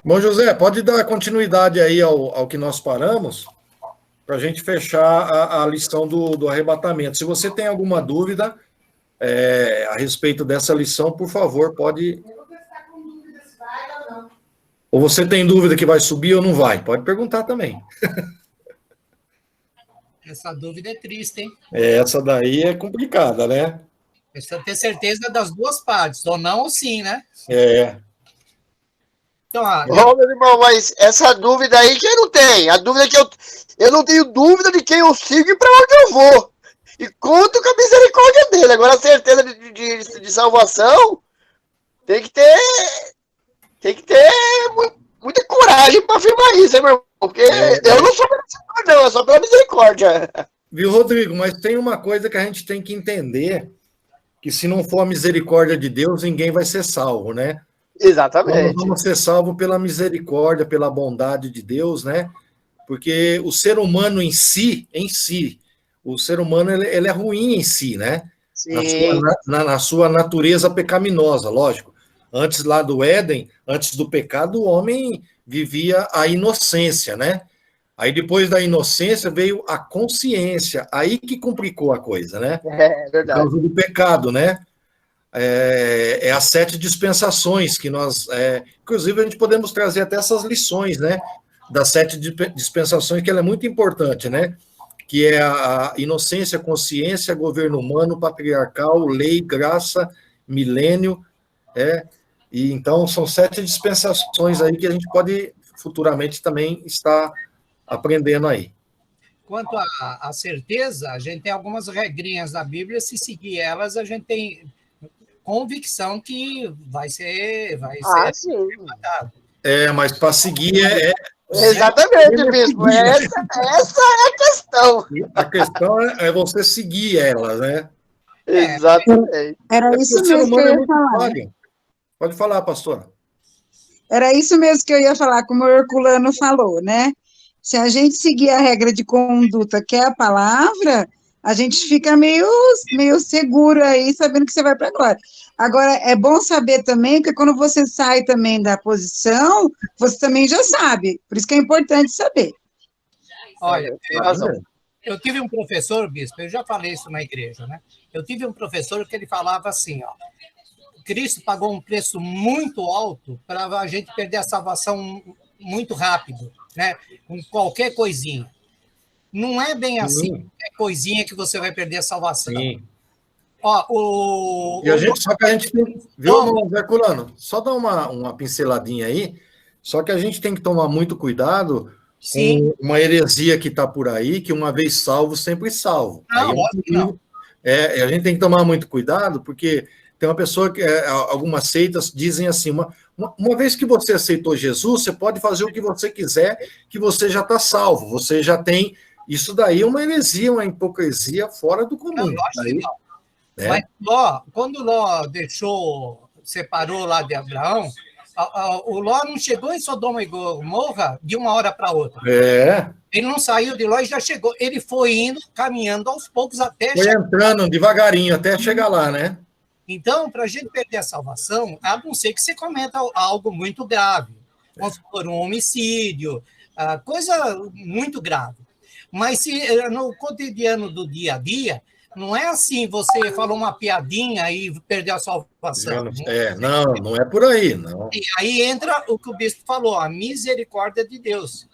Bom, José, pode dar continuidade aí ao que nós paramos, para a gente fechar a lição do arrebatamento. Se você tem alguma dúvida a respeito dessa lição, por favor, pode. Eu vou estar com dúvida se vai ou não. Ou você tem dúvida que vai subir ou não vai? Pode perguntar também. Essa dúvida é triste, hein? Essa daí é complicada, né? Precisa ter certeza das duas partes, ou não ou sim, né? Então, meu irmão, mas essa dúvida aí quem não tem? A dúvida é que eu não tenho dúvida de quem eu sigo e para onde eu vou. E conto com a misericórdia dele. Agora, a certeza de salvação tem que ter muita coragem para afirmar isso, hein, meu irmão? Porque eu não sou pela misericórdia, não, é só pela misericórdia. Viu, Rodrigo? Mas tem uma coisa que a gente tem que entender, que se não for a misericórdia de Deus, ninguém vai ser salvo, né? Exatamente. Nós vamos ser salvos pela misericórdia, pela bondade de Deus, né? Porque o ser humano em si, o ser humano ele é ruim em si, né? Na sua natureza pecaminosa, lógico. Antes lá do Éden, antes do pecado, o homem vivia a inocência, né? Aí depois da inocência veio a consciência, aí que complicou a coisa, né? É verdade. Por causa do pecado, né? As 7 dispensações que nós, inclusive a gente podemos trazer até essas lições, né, das 7 dispensações, que ela é muito importante, né, que é a inocência, consciência, governo humano, patriarcal, lei, graça, milênio, e então são 7 dispensações aí que a gente pode futuramente também estar aprendendo aí. Quanto à certeza, a gente tem algumas regrinhas da Bíblia, se seguir elas, a gente tem convicção que vai ser arrebatado. Mas para seguir Exatamente, bispo. Essa é a questão. A questão é você seguir ela, né? Exatamente. Era isso mesmo que eu ia falar. Pode falar, pastora. Era isso mesmo que eu ia falar, como o Herculano falou, né? Se a gente seguir a regra de conduta, que é a palavra, a gente fica meio seguro aí, sabendo que você vai para a glória. Agora, é bom saber também que quando você sai também da posição, você também já sabe. Por isso que é importante saber. Olha, eu tive um professor, bispo, eu já falei isso na igreja, né? Eu tive um professor que ele falava assim, ó, Cristo pagou um preço muito alto para a gente perder a salvação muito rápido, né? Com qualquer coisinha. Não é bem assim, é coisinha que você vai perder a salvação. Sim. Ó, só que a gente tem, viu, Herculano? Só dar uma pinceladinha aí, só que a gente tem que tomar muito cuidado com uma heresia que está por aí, que uma vez salvo, sempre salvo. Não. A gente tem que tomar muito cuidado, porque tem uma pessoa que algumas seitas dizem assim, uma vez que você aceitou Jesus, você pode fazer o que você quiser, que você já está salvo, você já tem. Isso daí é uma heresia, uma hipocrisia fora do comum. Mas quando Ló separou lá de Abraão, o Ló não chegou em Sodoma e Gomorra de uma hora para outra. Ele não saiu de Ló e já chegou. Ele foi indo, caminhando aos poucos até chegar. Foi entrando devagarinho até chegar lá, né? Então, para a gente perder a salvação, a não ser que você cometa algo muito grave. Vamos supor, um homicídio, coisa muito grave. Mas se no cotidiano do dia a dia, não é assim, você falou uma piadinha e perdeu a salvação. Não é por aí, não. E aí entra o que o bispo falou, a misericórdia de Deus.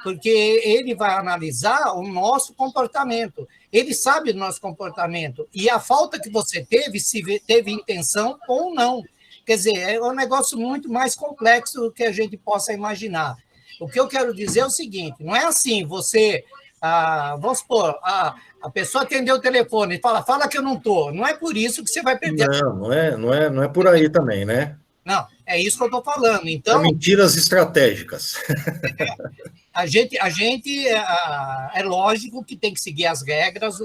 Porque ele vai analisar o nosso comportamento. Ele sabe do nosso comportamento. E a falta que você teve, se teve intenção ou não. Quer dizer, é um negócio muito mais complexo do que a gente possa imaginar. O que eu quero dizer é o seguinte, não é assim, você... vamos supor, a pessoa atendeu o telefone e fala que eu não estou. Não é por isso que você vai perder. Não é por aí também, né? Não, é isso que eu estou falando. Então, mentiras estratégicas. A gente é lógico que tem que seguir as regras,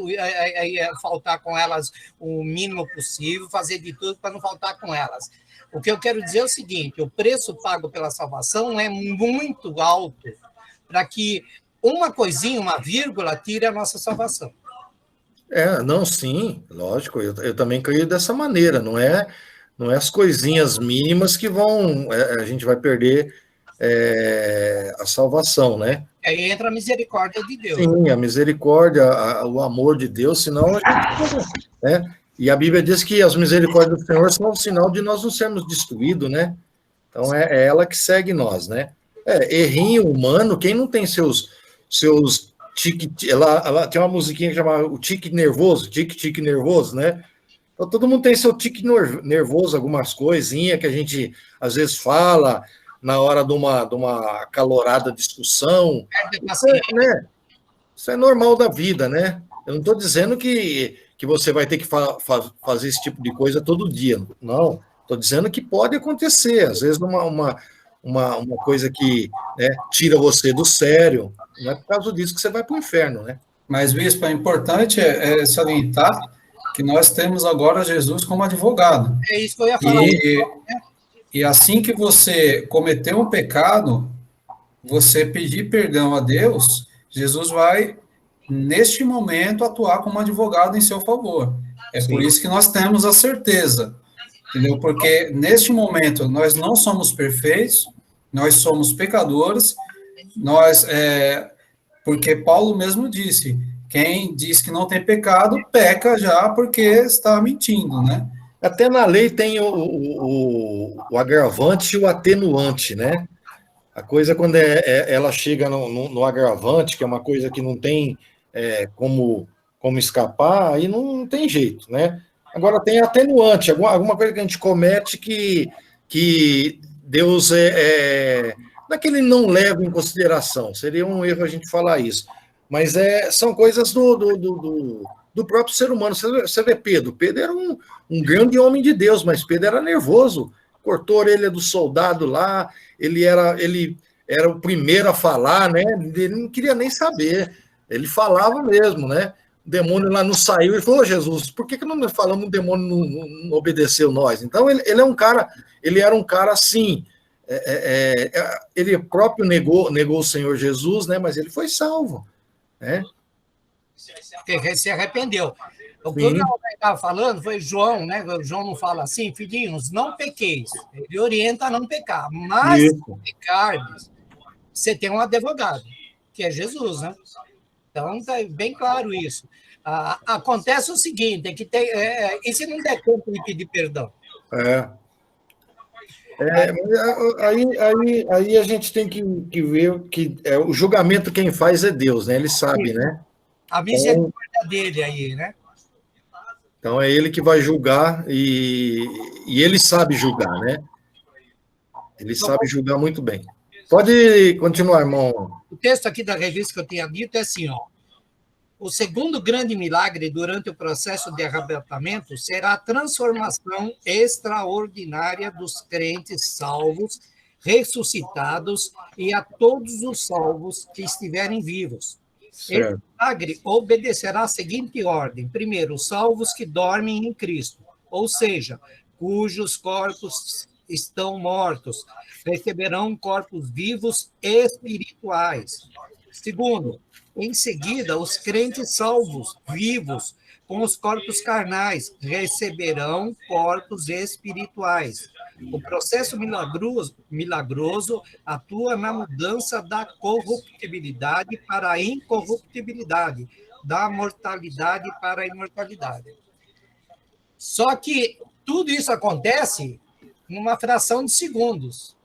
faltar com elas o mínimo possível, fazer de tudo para não faltar com elas. O que eu quero dizer é o seguinte, o preço pago pela salvação é muito alto para que uma coisinha, uma vírgula, tire a nossa salvação. Não, sim, lógico, eu também creio dessa maneira, não é as coisinhas mínimas que a gente vai perder a salvação, né? Aí entra a misericórdia de Deus. Sim, a misericórdia, o amor de Deus, senão a gente, né? E a Bíblia diz que as misericórdias do Senhor são um sinal de nós não sermos destruídos, né? Então é ela que segue nós, né? Errinho humano, quem não tem seus tique, ela tem uma musiquinha que chama o tique nervoso, né? Então todo mundo tem seu tique nervoso, algumas coisinhas que a gente às vezes fala na hora de uma acalorada discussão. Né? Isso é normal da vida, né? Eu não estou dizendo que você vai ter que fazer esse tipo de coisa todo dia. Não, estou dizendo que pode acontecer. Às vezes uma coisa que, né, tira você do sério. Não é por causa disso que você vai para o inferno, né? Mas, bispo, é importante salientar que nós temos agora Jesus como advogado. É isso que eu ia falar. E assim que você cometeu um pecado, você pedir perdão a Deus, Jesus vai, neste momento, atuar como advogado em seu favor. É Sim. Por isso que nós temos a certeza, entendeu? Porque, neste momento, nós não somos perfeitos, nós somos pecadores, porque Paulo mesmo disse, quem diz que não tem pecado, peca já porque está mentindo, né? Até na lei tem o agravante e o atenuante, né? A coisa, quando ela chega no agravante, que é uma coisa que não tem como escapar, aí não tem jeito, né? Agora tem atenuante, alguma coisa que a gente comete que Deus não é que ele não leva em consideração, seria um erro a gente falar isso, mas são coisas do próprio ser humano. Você vê Pedro era um grande homem de Deus, mas Pedro era nervoso, cortou a orelha do soldado lá, ele era o primeiro a falar, né? Ele não queria nem saber, ele falava mesmo, né? O demônio lá não saiu, ele falou, Jesus, por que não falamos, o demônio não obedeceu nós? Então ele era um cara assim, ele próprio negou o Senhor Jesus, né? Mas ele foi salvo, né? Se arrependeu. O que eu estava falando foi João, né? João não fala assim, filhinhos, não pequeis. Ele orienta a não pecar. Mas se pecardes, você tem um advogado, que é Jesus, né? Então, está bem claro isso. Acontece o seguinte, tem que ter... e se não der tempo de pedir perdão? Aí a gente tem que ver que o julgamento quem faz é Deus, né? Ele sabe, né? A misericórdia dele aí, né? Então é ele que vai julgar e ele sabe julgar, né? Ele sabe julgar muito bem. Pode continuar, irmão. O texto aqui da revista que eu tinha dito é assim, ó. O segundo grande milagre durante o processo de arrebatamento será a transformação extraordinária dos crentes salvos, ressuscitados e a todos os salvos que estiverem vivos. Certo. Esse milagre obedecerá à seguinte ordem. Primeiro, os salvos que dormem em Cristo, ou seja, cujos corpos estão mortos, receberão corpos vivos espirituais. Segundo, em seguida, os crentes salvos, vivos, com os corpos carnais, receberão corpos espirituais. O processo milagroso atua na mudança da corruptibilidade para a incorruptibilidade, da mortalidade para a imortalidade. Só que tudo isso acontece numa fração de segundos.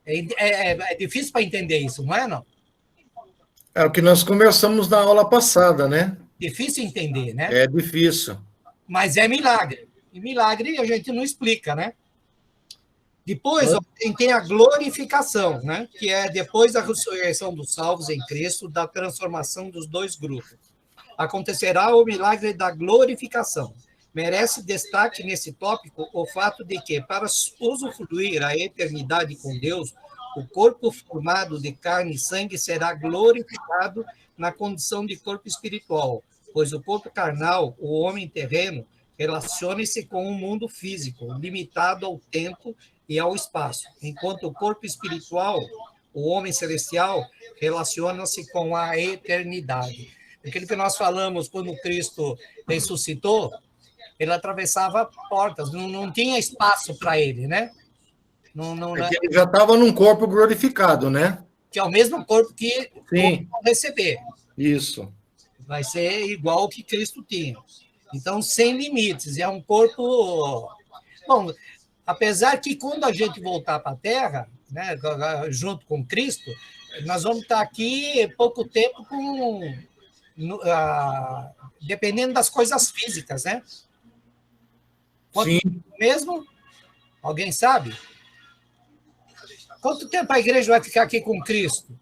É difícil para entender isso, não é, não? É o que nós conversamos na aula passada, né? Difícil entender, né? É difícil. Mas é milagre. E milagre a gente não explica, né? Depois tem a glorificação, né? Que é depois da ressurreição dos salvos em Cristo, da transformação dos dois grupos. Acontecerá o milagre da glorificação. Merece destaque nesse tópico o fato de que, para usufruir a eternidade com Deus, o corpo formado de carne e sangue será glorificado na condição de corpo espiritual, pois o corpo carnal, o homem terreno, relaciona-se com o mundo físico, limitado ao tempo e ao espaço, enquanto o corpo espiritual, o homem celestial, relaciona-se com a eternidade. Aquilo que nós falamos quando Cristo ressuscitou, ele atravessava portas, não tinha espaço para ele, né? que ele já estava num corpo glorificado, né? Que é o mesmo corpo que Sim. vão receber. Isso. Vai ser igual ao que Cristo tinha. Então, sem limites. É um corpo... Bom, apesar que quando a gente voltar para a Terra, né, junto com Cristo, nós vamos estar aqui pouco tempo dependendo das coisas físicas, né? Quanto Sim. tempo mesmo? Alguém sabe? Quanto tempo a igreja vai ficar aqui com Cristo?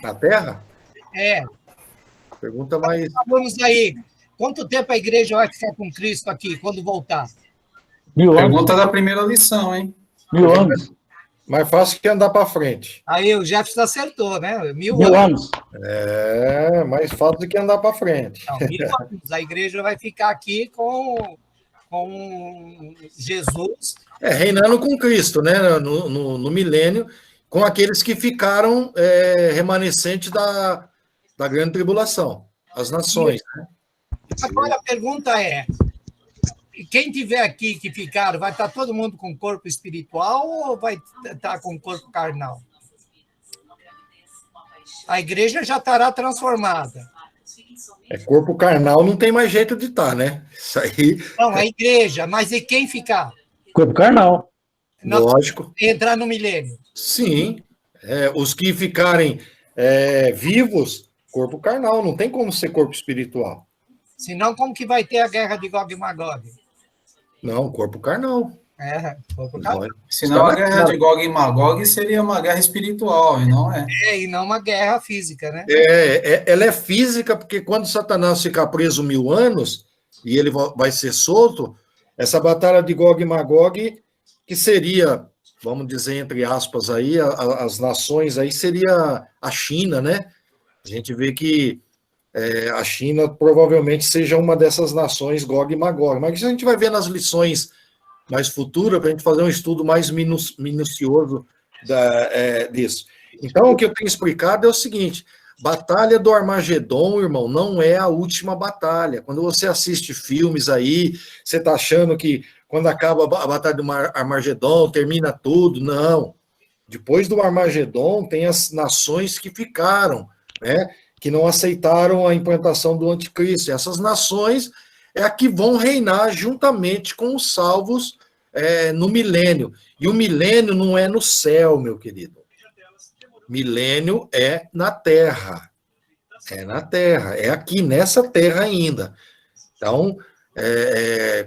Na Terra? É. Pergunta mais... Vamos aí. Quanto tempo a igreja vai ficar com Cristo aqui, quando voltar? 1000 anos. Pergunta da primeira lição, hein? 1000 anos. Mais fácil que andar para frente. Aí o Jefferson acertou, né? 1000 1000 anos. anos. É, mais fácil do que andar para frente. Não, 1000 anos. A igreja vai ficar aqui com Jesus. Reinando com Cristo, né? No milênio, com aqueles que ficaram remanescentes da grande tribulação, as nações. Né? Agora a pergunta é: quem tiver aqui que ficar, vai estar todo mundo com corpo espiritual ou vai estar com corpo carnal? A igreja já estará transformada. Corpo carnal não tem mais jeito de estar, né? Isso aí. Não, a igreja, mas e quem ficar? Corpo carnal. Lógico. Entrar no milênio. Sim. Os que ficarem vivos, corpo carnal, não tem como ser corpo espiritual. Senão, como que vai ter a guerra de Gog e Magog? Não, corpo carnal. Corpo carnal. Senão a guerra de Gog e Magog seria uma guerra espiritual, e não é. E não uma guerra física, né? Ela é física, porque quando Satanás ficar preso 1000 anos, e ele vai ser solto, essa batalha de Gog e Magog, que seria, vamos dizer, entre aspas, aí, as nações aí, seria a China, né? A gente vê que a China provavelmente seja uma dessas nações Gog e Magog. Mas isso a gente vai ver nas lições mais futuras, para a gente fazer um estudo mais minucioso disso. Então, o que eu tenho explicado é o seguinte: Batalha do Armagedon, irmão, não é a última batalha. Quando você assiste filmes aí, você está achando que quando acaba a Batalha do Armagedon, termina tudo. Não. Depois do Armagedon, tem as nações que ficaram, né? Que não aceitaram a implantação do anticristo. Essas nações é a que vão reinar juntamente com os salvos no milênio. E o milênio não é no céu, meu querido. Milênio é na Terra. É na Terra. É aqui, nessa Terra ainda. Então,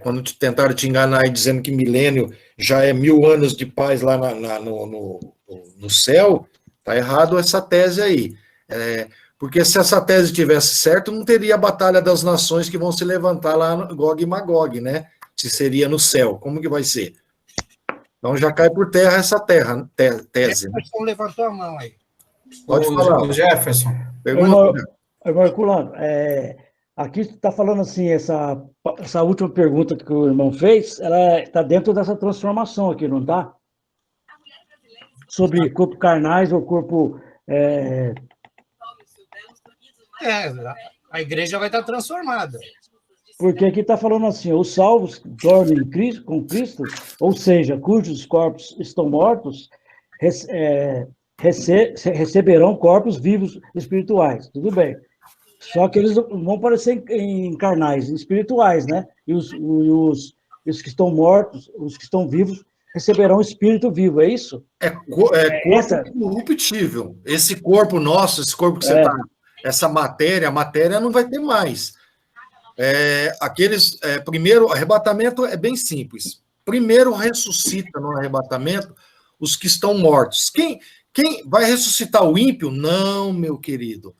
quando tentaram te enganar e dizendo que milênio já é 1000 anos de paz lá no céu, tá errado essa tese aí. Porque se essa tese tivesse certo, não teria a batalha das nações que vão se levantar lá no Gog e Magog, né? Se seria no céu, como que vai ser? Então já cai por terra essa tese. Jefferson levantou a mão aí. Pode falar. O Jefferson. Pergunta. Herculano, aqui está falando assim, essa última pergunta que o irmão fez, ela está dentro dessa transformação aqui, não está? Sobre corpo carnais ou corpo... A igreja vai estar transformada. Porque aqui está falando assim, os salvos dormem com Cristo, ou seja, cujos corpos estão mortos, receberão corpos vivos espirituais. Tudo bem. Só que eles vão parecer em carnais, espirituais, né? E os que estão mortos, os que estão vivos, receberão espírito vivo, é isso? Corpo corruptível. Esse corpo nosso, esse corpo que você está... Essa matéria, a matéria não vai ter mais. Primeiro, arrebatamento é bem simples. Primeiro ressuscita no arrebatamento os que estão mortos. Quem vai ressuscitar o ímpio? Não, meu querido.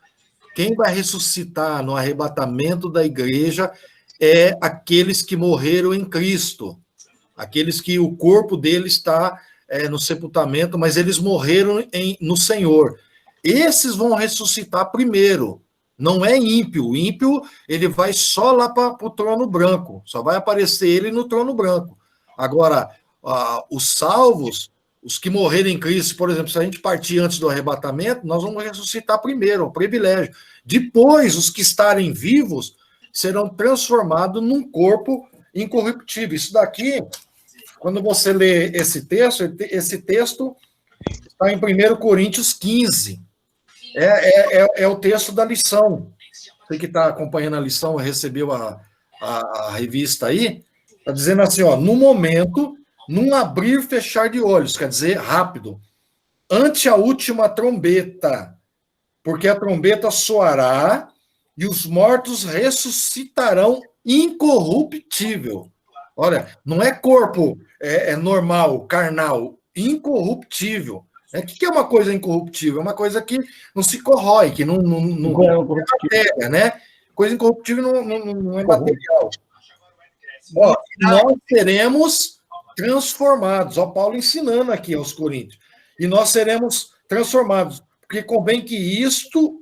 Quem vai ressuscitar no arrebatamento da igreja é aqueles que morreram em Cristo. Aqueles que o corpo deles está no sepultamento, mas eles morreram no Senhor. Esses vão ressuscitar primeiro. Não é ímpio. O ímpio, ele vai só lá para o trono branco. Só vai aparecer ele no trono branco. Agora, os salvos, os que morreram em Cristo, por exemplo, se a gente partir antes do arrebatamento, nós vamos ressuscitar primeiro, é um privilégio. Depois, os que estarem vivos serão transformados num corpo incorruptível. Isso daqui quando você lê esse texto está em 1 Coríntios 15. É o texto da lição. Você que está acompanhando a lição, recebeu a revista aí, está dizendo assim, ó, no momento, num abrir e fechar de olhos, quer dizer, rápido, ante a última trombeta, porque a trombeta soará e os mortos ressuscitarão incorruptível. Olha, não é corpo normal, carnal, incorruptível. O que é uma coisa incorruptível? É uma coisa que não se corrói, que não é matéria, né? Coisa incorruptível não é material. Ó, nós seremos transformados. Ó, Paulo ensinando aqui aos Coríntios. E nós seremos transformados. Porque convém que isto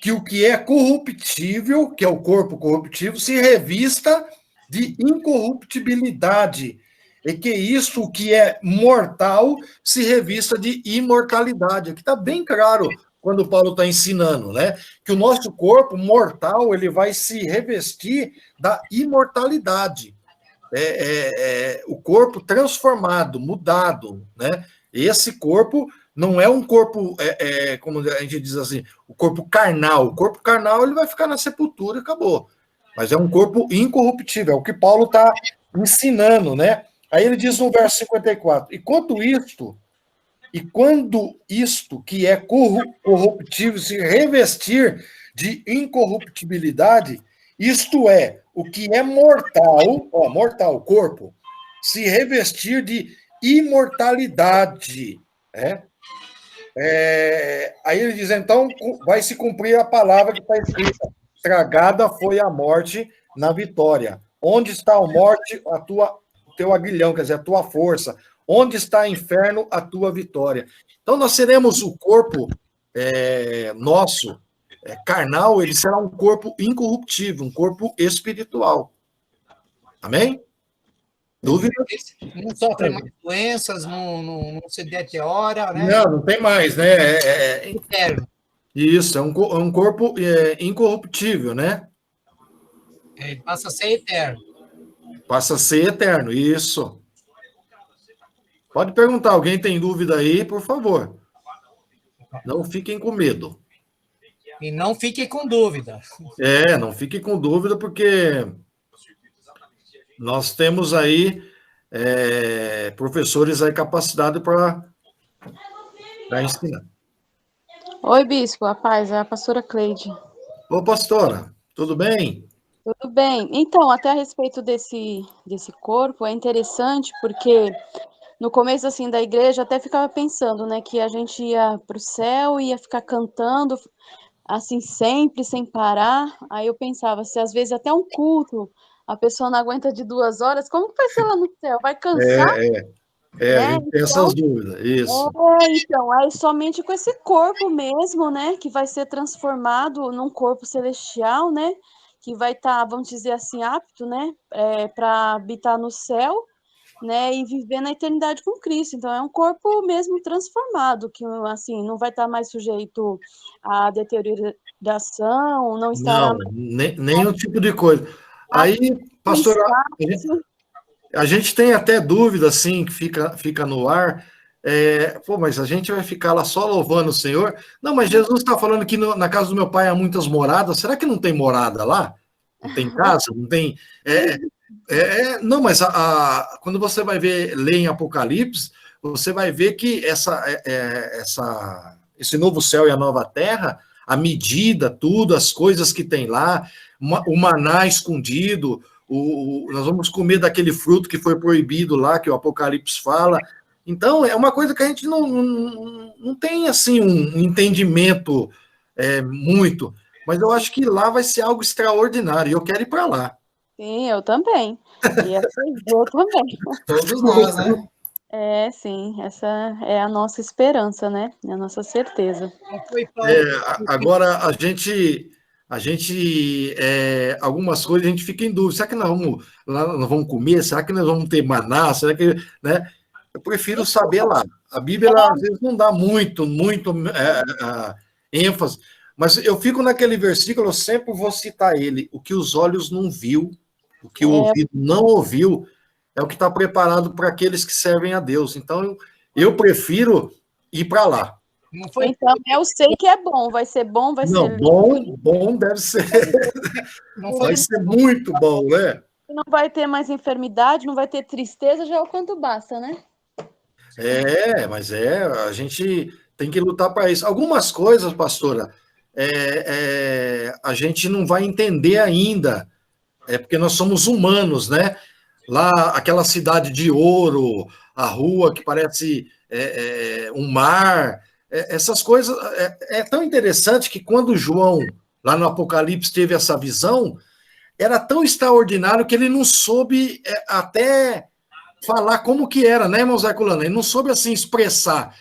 que o que é corruptível, que é o corpo corruptível, se revista de incorruptibilidade. E que isso, o que é mortal, se revista de imortalidade. Aqui está bem claro quando o Paulo está ensinando, né? Que o nosso corpo mortal ele vai se revestir da imortalidade. O corpo transformado, mudado, né? Esse corpo não é um corpo, como a gente diz assim, o corpo carnal. O corpo carnal ele vai ficar na sepultura e acabou. Mas é um corpo incorruptível, é o que Paulo está ensinando, né? Aí ele diz no verso 54, e quando isto que é corruptível se revestir de incorruptibilidade, isto é, o que é mortal, corpo, se revestir de imortalidade, né? Aí ele diz, então, vai se cumprir a palavra que está escrita, tragada foi a morte na vitória. Onde está a morte, o teu aguilhão, quer dizer, a tua força. Onde está o inferno, a tua vitória. Então, nós seremos o corpo nosso, carnal, ele será um corpo incorruptível, um corpo espiritual. Amém? Dúvida? Não sofre mais doenças, não se deteriora, né? Não tem mais, né? Eterno. Isso, é um corpo incorruptível, né? Ele passa a ser eterno. Passa a ser eterno, isso. Pode perguntar, alguém tem dúvida aí, por favor. Não fiquem com medo. E não fiquem com dúvida. Não fiquem com dúvida, porque nós temos aí professores aí capacitados para ensinar. Oi, bispo, a paz, é a pastora Cleide. Ô, pastora, tudo bem? Tudo bem. Então, até a respeito desse corpo, é interessante porque no começo, assim, da igreja, até ficava pensando, né, que a gente ia para o céu, ia ficar cantando, assim, sempre, sem parar. Aí eu pensava, se às vezes até um culto, a pessoa não aguenta de 2 horas, como que vai ser lá no céu? Vai cansar? A gente tem essas dúvidas, isso. Então, é somente com esse corpo mesmo, né, que vai ser transformado num corpo celestial, né, que vai estar, vamos dizer assim, apto, né, para habitar no céu, né, e viver na eternidade com Cristo. Então, é um corpo mesmo transformado, que, assim, não vai estar mais sujeito à deterioração, não estará... Não, nenhum tipo de coisa. Aí, pastora, a gente tem até dúvida, assim, que fica no ar, mas a gente vai ficar lá só louvando o Senhor? Não, mas Jesus está falando que na casa do meu pai há muitas moradas, será que não tem morada lá? Não tem casa? Não tem... não, mas quando você vai ler em Apocalipse, você vai ver que esse novo céu e a nova terra, a medida, tudo, as coisas que tem lá, o maná escondido, nós vamos comer daquele fruto que foi proibido lá, que o Apocalipse fala. Então, é uma coisa que a gente não tem, assim, um entendimento muito, mas eu acho que lá vai ser algo extraordinário, e eu quero ir para lá. Sim, eu também. E eu também. Todos nós, né? Sim, essa é a nossa esperança, né? É a nossa certeza. Agora, a gente algumas coisas a gente fica em dúvida. Será que nós vamos comer? Será que nós vamos ter maná? Será que, né? Eu prefiro saber lá. A Bíblia, às vezes, não dá muito ênfase, mas eu fico naquele versículo, eu sempre vou citar ele, o que os olhos não viu, o que o ouvido não ouviu, é o que está preparado para aqueles que servem a Deus. Então, eu prefiro ir para lá. Não foi... Então, eu sei que é bom, vai ser bom, vai Não, ser... bom deve ser. Não foi... Vai ser muito bom, né? Não vai ter mais enfermidade, não vai ter tristeza, já é o quanto basta, né? Mas a gente tem que lutar para isso. Algumas coisas, pastora, a gente não vai entender ainda, porque nós somos humanos, né? Lá, aquela cidade de ouro, a rua que parece um mar, essas coisas. É tão interessante que quando João, lá no Apocalipse, teve essa visão, era tão extraordinário que ele não soube até falar como que era, né, irmão Zé Culano? Ele não soube, assim, expressar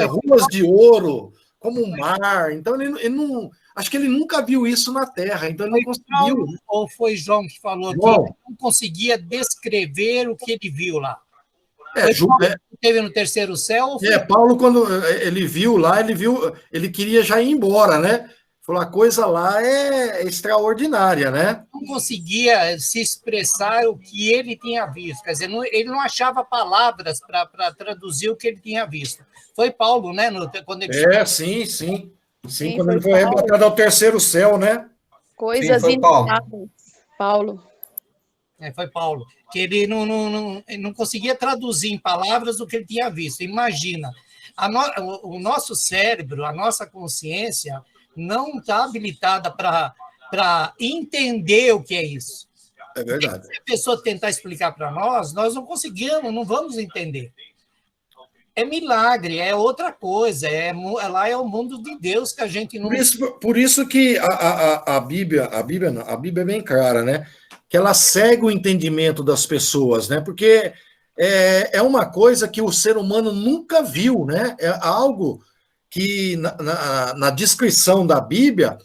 ruas de ouro, como um mar. Então, ele não... Acho que ele nunca viu isso na Terra, então ele não conseguiu. Ou foi João que falou que ele não conseguia descrever o que ele viu lá? Teve no terceiro céu? Paulo, quando ele viu lá, ele queria já ir embora, né? Falou, a coisa lá é extraordinária, né? Não conseguia se expressar o que ele tinha visto. Quer dizer, ele não achava palavras para traduzir o que ele tinha visto. Foi Paulo, né? Quando ele... Sim, quando ele foi arrebatado ao terceiro céu, né? Coisas inenarráveis. Paulo. Foi Paulo. Que ele não conseguia traduzir em palavras o que ele tinha visto. Imagina, o nosso cérebro, a nossa consciência... não está habilitada para entender o que é isso. É verdade. Se a pessoa tentar explicar para nós não conseguimos, não vamos entender. É milagre, é outra coisa, lá é o mundo de Deus que a gente não... Por isso que a Bíblia é bem clara, né? Que ela segue o entendimento das pessoas, né? Porque é uma coisa que o ser humano nunca viu, né? É algo que na descrição da Bíblia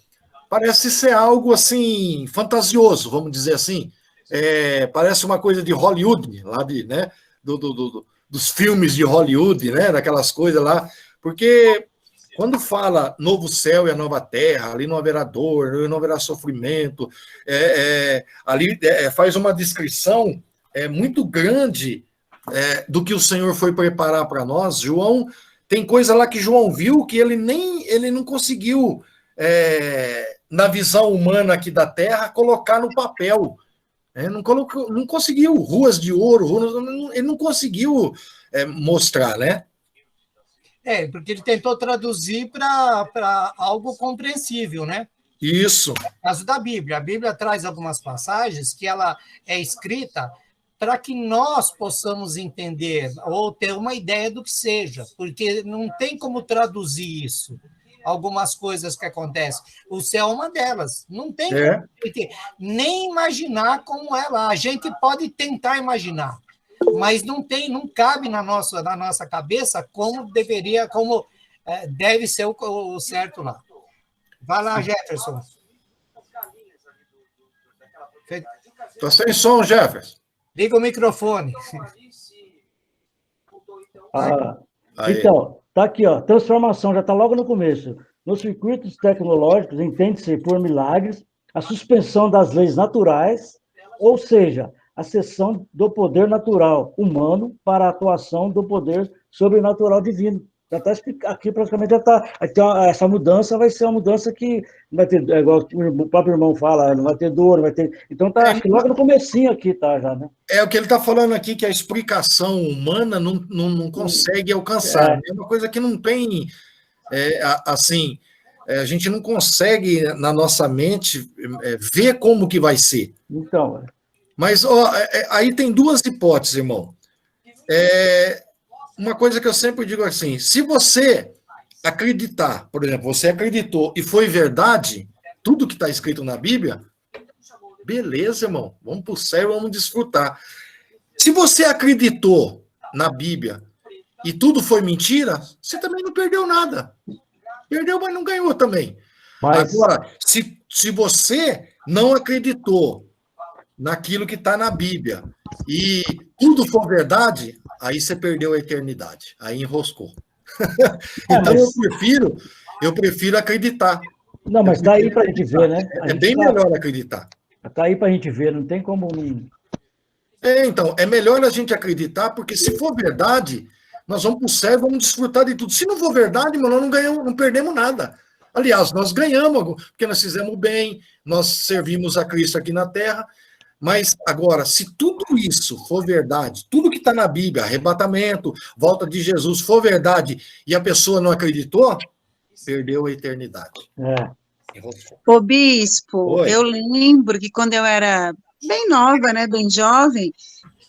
parece ser algo assim fantasioso, vamos dizer assim, parece uma coisa de Hollywood, lá né, dos filmes de Hollywood, né, daquelas coisas lá, porque quando fala novo céu e a nova terra, ali não haverá dor, não haverá sofrimento, ali faz uma descrição muito grande do que o Senhor foi preparar para nós. João... Tem coisa lá que João viu que ele não conseguiu, na visão humana aqui da Terra, colocar no papel. Não conseguiu. Ruas de ouro, ele não conseguiu mostrar, né? Porque ele tentou traduzir para algo compreensível, né? Isso. No caso da Bíblia. A Bíblia traz algumas passagens que ela é escrita para que nós possamos entender ou ter uma ideia do que seja, porque não tem como traduzir isso, algumas coisas que acontecem. O céu é uma delas, não tem como nem imaginar como é lá. A gente pode tentar imaginar, mas não cabe na nossa cabeça como deve ser o certo lá. Vai lá, Jefferson. Está sem som, Jefferson. Liga o microfone. Então, tá aqui, ó. Transformação, já está logo no começo. Nos circuitos tecnológicos, entende-se por milagres a suspensão das leis naturais, ou seja, a cessão do poder natural humano para a atuação do poder sobrenatural divino. Já está explicado aqui, praticamente já está. Então, essa mudança vai ser uma mudança que não vai ter, igual o próprio irmão fala, não vai ter dor, não vai ter. Então, tá, acho que logo no comecinho aqui, tá, já, né? O que ele está falando aqui, que a explicação humana não consegue alcançar. É uma coisa que não tem, assim, a gente não consegue, na nossa mente, ver como que vai ser. Então. Mas, aí tem duas hipóteses, irmão. Uma coisa que eu sempre digo assim, se você acreditar, por exemplo, você acreditou e foi verdade, tudo que está escrito na Bíblia, beleza, irmão, vamos para o céu, vamos desfrutar. Se você acreditou na Bíblia e tudo foi mentira, você também não perdeu nada. Perdeu, mas não ganhou também. Agora, se você não acreditou naquilo que está na Bíblia e tudo for verdade, aí você perdeu a eternidade, aí enroscou. Então eu prefiro acreditar. Não, mas está aí para a gente ver, né? É bem melhor acreditar. Está aí para a gente ver, não tem como... Então, é melhor a gente acreditar, porque se for verdade, nós vamos para o céu e vamos desfrutar de tudo. Se não for verdade, mano, nós não ganhamos, não perdemos nada. Aliás, nós ganhamos, porque nós fizemos bem, nós servimos a Cristo aqui na Terra. Mas, agora, se tudo isso for verdade, tudo que está na Bíblia, arrebatamento, volta de Jesus, for verdade, e a pessoa não acreditou, perdeu a eternidade. Ô, bispo, Oi. eu lembro que quando eu era bem nova, né, bem jovem,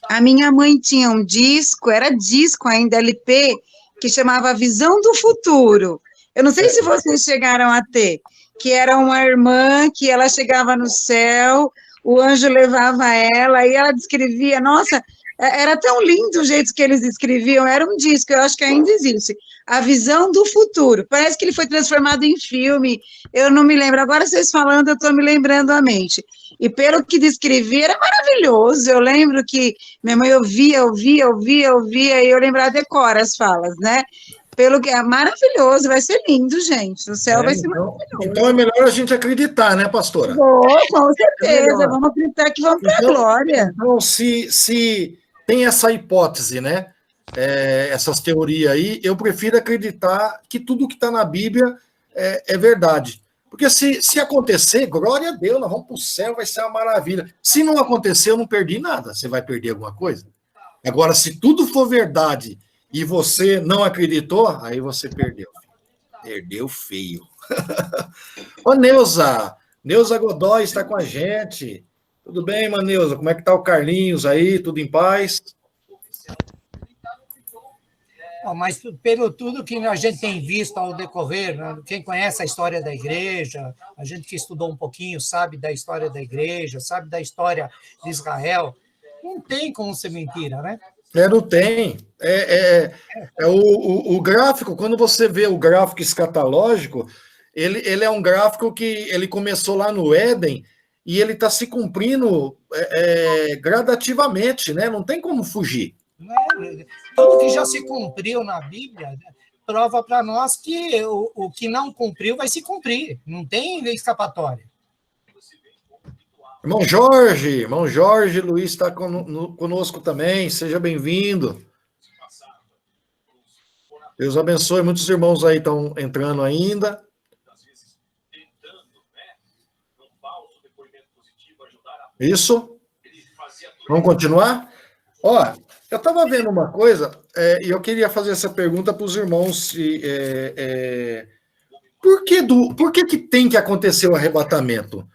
a minha mãe tinha um disco, era disco ainda, LP, que chamava Visão do Futuro. Eu não sei se vocês chegaram a ter, que era uma irmã que ela chegava no céu, o anjo levava ela e ela descrevia, nossa, era tão lindo o jeito que eles escreviam, era um disco, eu acho que ainda existe, A Visão do Futuro. Parece que ele foi transformado em filme, eu não me lembro. Agora vocês falando, eu estou me lembrando à mente. E pelo que descrevia, era maravilhoso. Eu lembro que minha mãe ouvia, e eu lembrava decor as falas, né? Pelo que é maravilhoso, vai ser lindo, gente. O céu vai ser maravilhoso. Então é melhor a gente acreditar, né, pastora? Com certeza, vamos acreditar que vamos para a glória. Então, se tem essa hipótese, né? Essas teorias aí, eu prefiro acreditar que tudo que está na Bíblia é verdade. Porque se acontecer, glória a Deus, nós vamos para o céu, vai ser uma maravilha. Se não acontecer, eu não perdi nada. Você vai perder alguma coisa? Agora, se tudo for verdade e você não acreditou, aí você perdeu. Perdeu feio. Ô, Neuza Godoy está com a gente. Tudo bem, Neuza? Como é que tá o Carlinhos aí? Tudo em paz? Mas pelo tudo que a gente tem visto ao decorrer, né? Quem conhece a história da igreja, a gente que estudou um pouquinho sabe da história da igreja, sabe da história de Israel, não tem como ser mentira, né? Não tem. O gráfico, quando você vê o gráfico escatológico, ele é um gráfico que ele começou lá no Éden e ele está se cumprindo gradativamente, né? Não tem como fugir. Tudo que já se cumpriu na Bíblia prova para nós que o que não cumpriu vai se cumprir. Não tem escapatória. Irmão Jorge Luiz está conosco também, seja bem-vindo. Deus abençoe, muitos irmãos aí estão entrando ainda. Isso? Vamos continuar? Ó, eu estava vendo uma coisa, e eu queria fazer essa pergunta para os irmãos. Por que tem que acontecer o arrebatamento?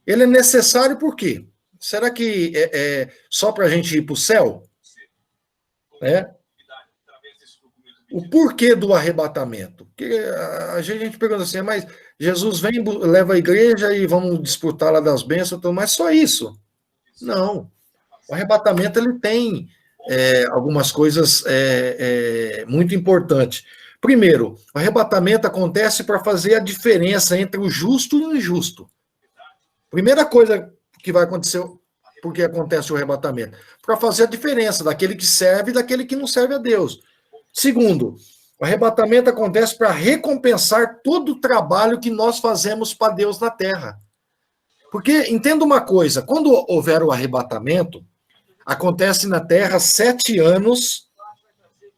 Ele é necessário por quê? Será que só para a gente ir para o céu? O porquê do arrebatamento? Porque a gente pergunta assim, mas Jesus vem, leva a igreja e vamos disputar lá das bênçãos, mas só isso? Não. O arrebatamento ele tem algumas coisas muito importantes. Primeiro, o arrebatamento acontece para fazer a diferença entre o justo e o injusto. Primeira coisa que vai acontecer, porque acontece o arrebatamento, para fazer a diferença daquele que serve e daquele que não serve a Deus. Segundo, o arrebatamento acontece para recompensar todo o trabalho que nós fazemos para Deus na terra. Porque, entenda uma coisa, quando houver o arrebatamento, acontece na terra 7 anos